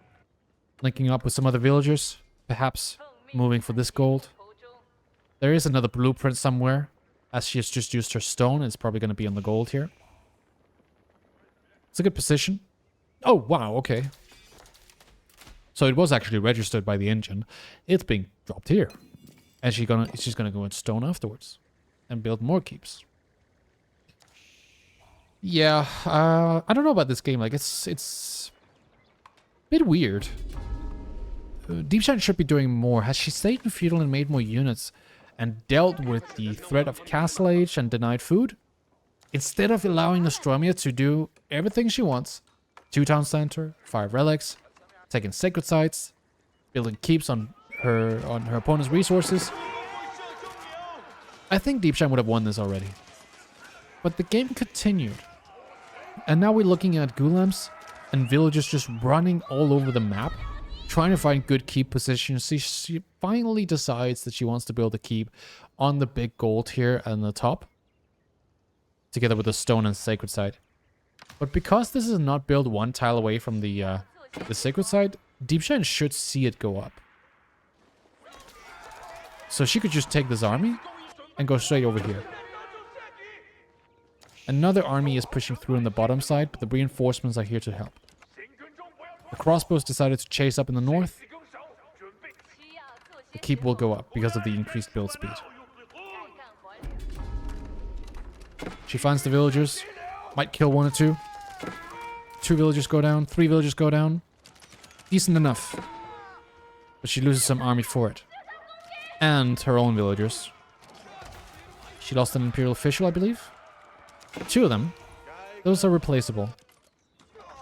S1: linking up with some other villagers, perhaps moving for this gold. There is another blueprint somewhere, as she has just used her stone. It's probably going to be on the gold here. It's a good position. Oh, wow, okay. So it was actually registered by the engine. It's being dropped here. And she's gonna go in stone afterwards. And build more keeps. Yeah, I don't know about this game. Like, it's a bit weird. Deepshine should be doing more. Has she stayed in feudal and made more units and dealt with the threat of Castle Age and denied food? Instead of allowing Nostromia to do everything she wants, 2 town center, 5 relics, taking sacred sites, building keeps on her opponent's resources, I think Deepshine would have won this already. But the game continued. And now we're looking at Gulams and villagers just running all over the map, trying to find good keep positions. She finally decides that she wants to build a keep on the big gold here on the top, together with the stone and sacred site. But because this is not built one tile away from the sacred site, Deepshine should see it go up. So she could just take this army and go straight over here. Another army is pushing through on the bottom side, but the reinforcements are here to help. The crossbows decided to chase up in the north. The keep will go up because of the increased build speed. She finds the villagers. Might kill 1 or 2. 2 villagers go down. 3 villagers go down. Decent enough. But she loses some army for it. And her own villagers. She lost an Imperial official, I believe. 2 of them. Those are replaceable.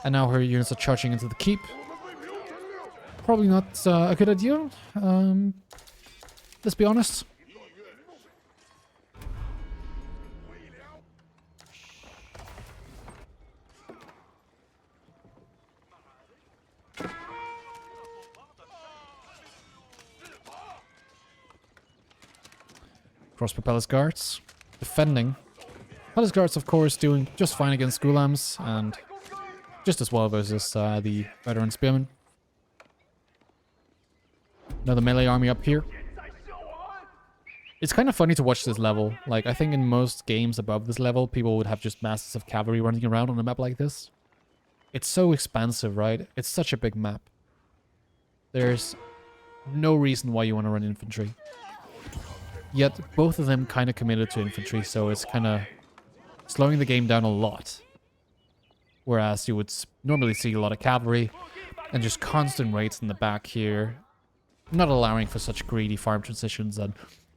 S1: And now her units are charging into the keep. Probably not a good idea. Let's be honest. Crossbow Palace Guards. Defending. Palace Guards, of course, doing just fine against Gulams, and just as well versus the veteran spearmen. Another melee army up here. It's kind of funny to watch this level. Like, I think in most games above this level, people would have just masses of cavalry running around on a map like this. It's so expansive, right? It's such a big map. There's no reason why you want to run infantry. Yet, both of them kind of committed to infantry, so it's kind of slowing the game down a lot. Whereas you would normally see a lot of cavalry and just constant raids in the back here, not allowing for such greedy farm transitions and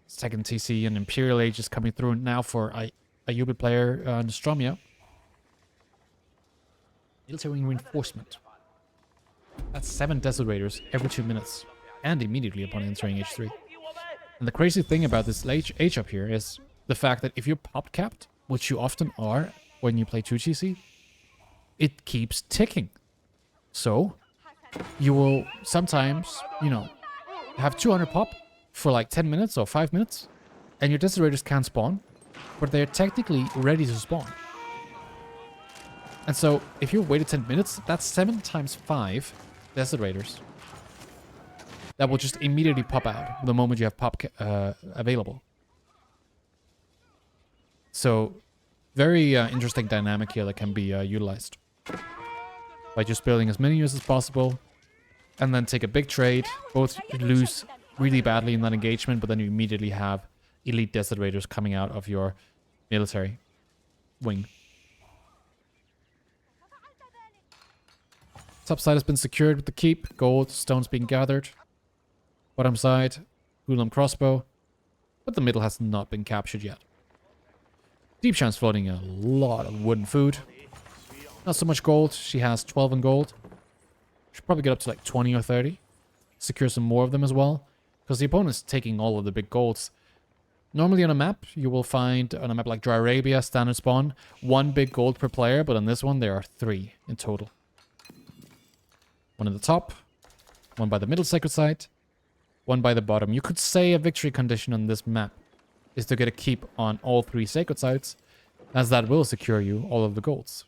S1: second TC and Imperial Age is coming through now for Ayyubid player Nostromia. Military reinforcement. That's 7 Desert Raiders every 2 minutes, and immediately upon entering H3. And the crazy thing about this age up here is the fact that if you're pop capped, which you often are when you play 2GC, it keeps ticking. So, you will sometimes, you know, have 200 pop for like 10 minutes or 5 minutes, and your Desert Raiders can't spawn, but they're technically ready to spawn. And so, if you waited 10 minutes, that's 7 times 5 Desert Raiders that will just immediately pop out the moment you have pop available. So, very interesting dynamic here that can be utilized. By just building as many units as possible, and then take a big trade. Both lose really badly in that engagement, but then you immediately have elite Desert Raiders coming out of your military wing. Top side has been secured with the keep. Gold, stones being gathered. Bottom side, Gulam crossbow, but the middle has not been captured yet. Deepshine's floating a lot of wooden food. Not so much gold. She has 12 in gold. Should probably get up to like 20 or 30. Secure some more of them as well, because the opponent's taking all of the big golds. Normally on a map, you will find, on a map like Dry Arabia, standard spawn, 1 big gold per player, but on this one there are 3 in total. 1 at the top, 1 by the middle sacred site, 1 by the bottom. You could say a victory condition on this map is to get a keep on all 3 sacred sites, as that will secure you all of the golds.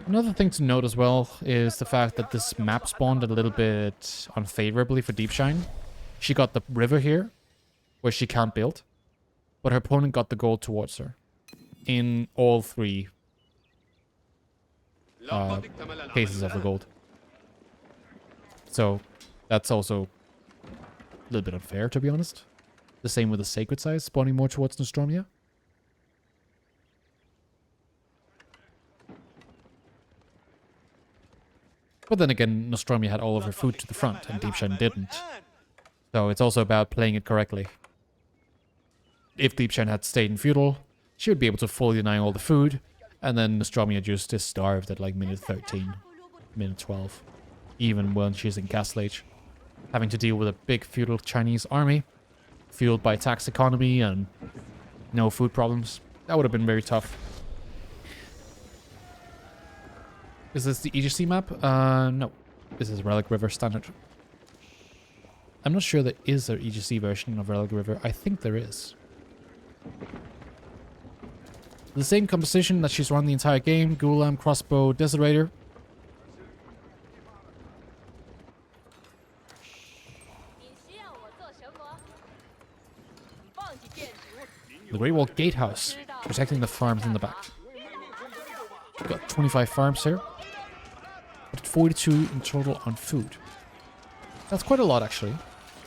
S1: Another thing to note as well is the fact that this map spawned a little bit unfavorably for Deepshine. She got the river here, where she can't build, but her opponent got the gold towards her in all 3 cases of the gold. So that's also a little bit unfair, to be honest. The same with the sacred site spawning more towards Nostromia. But then again, Nostromia had all of her food to the front, and Deepshine didn't. So it's also about playing it correctly. If Deepshine had stayed in feudal, she would be able to fully deny all the food, and then Nostromia just is starved at like minute 13, minute 12, even when she's in Castle Age, having to deal with a big feudal Chinese army, fueled by tax economy and no food problems. That would have been very tough. Is this the EGC map? No. This is Relic River Standard. I'm not sure there is an EGC version of Relic River. I think there is. The same composition that she's run the entire game. Gulam, Crossbow, Desolator. The Great Wall Gatehouse, protecting the farms in the back. We've got 25 farms here. 42 in total on food. That's quite a lot, actually.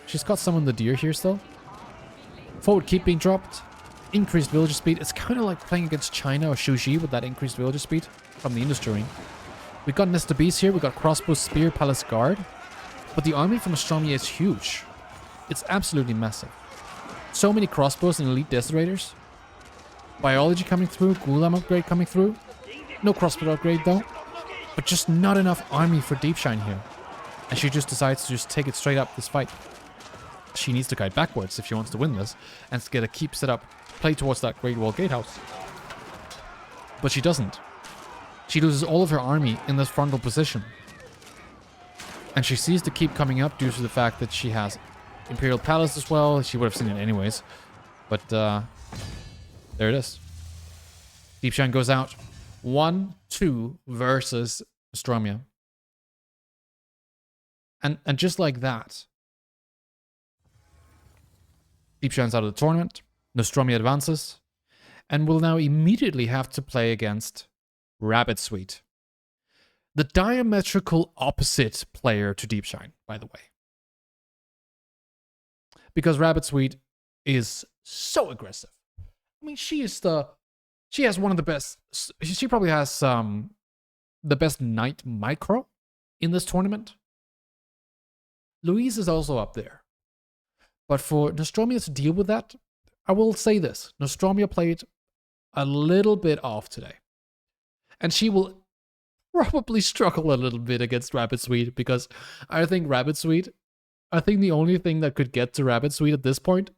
S1: She's got some on the deer here still. Forward keep being dropped. Increased villager speed. It's kind of like playing against China or Shuji with that increased villager speed from the industry ring. We've got Nesta Beast here. We've got Crossbow, Spear, Palace Guard. But the army from Nostromia is huge. It's absolutely massive. So many crossbows and elite desolators. Biology coming through. Gulam upgrade coming through. No crossbow upgrade though. But just not enough army for Deepshine here. And she just decides to just take it straight up this fight. She needs to guide backwards if she wants to win this. And get a keep set up. Play towards that Great Wall Gatehouse. But she doesn't. She loses all of her army in this frontal position. And she sees the keep coming up due to the fact that she has Imperial Palace as well. She would have seen it anyways. But there it is. Deepshine goes out. 1-2 versus Nostromia. And just like that, Deepshine's out of the tournament. Nostromia advances. And will now immediately have to play against Rabbit Sweet. The diametrical opposite player to Deepshine, by the way. Because Rabbit Sweet is so aggressive. I mean, she has one of the best. She probably has the best Knight micro in this tournament. Louise is also up there. But for Nostromia to deal with that, I will say this. Nostromia played a little bit off today. And she will probably struggle a little bit against Rabbit Sweet, because I think the only thing that could get to Rabbit Sweet at this point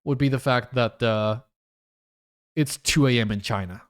S1: would be the fact that it's 2 a.m. in China.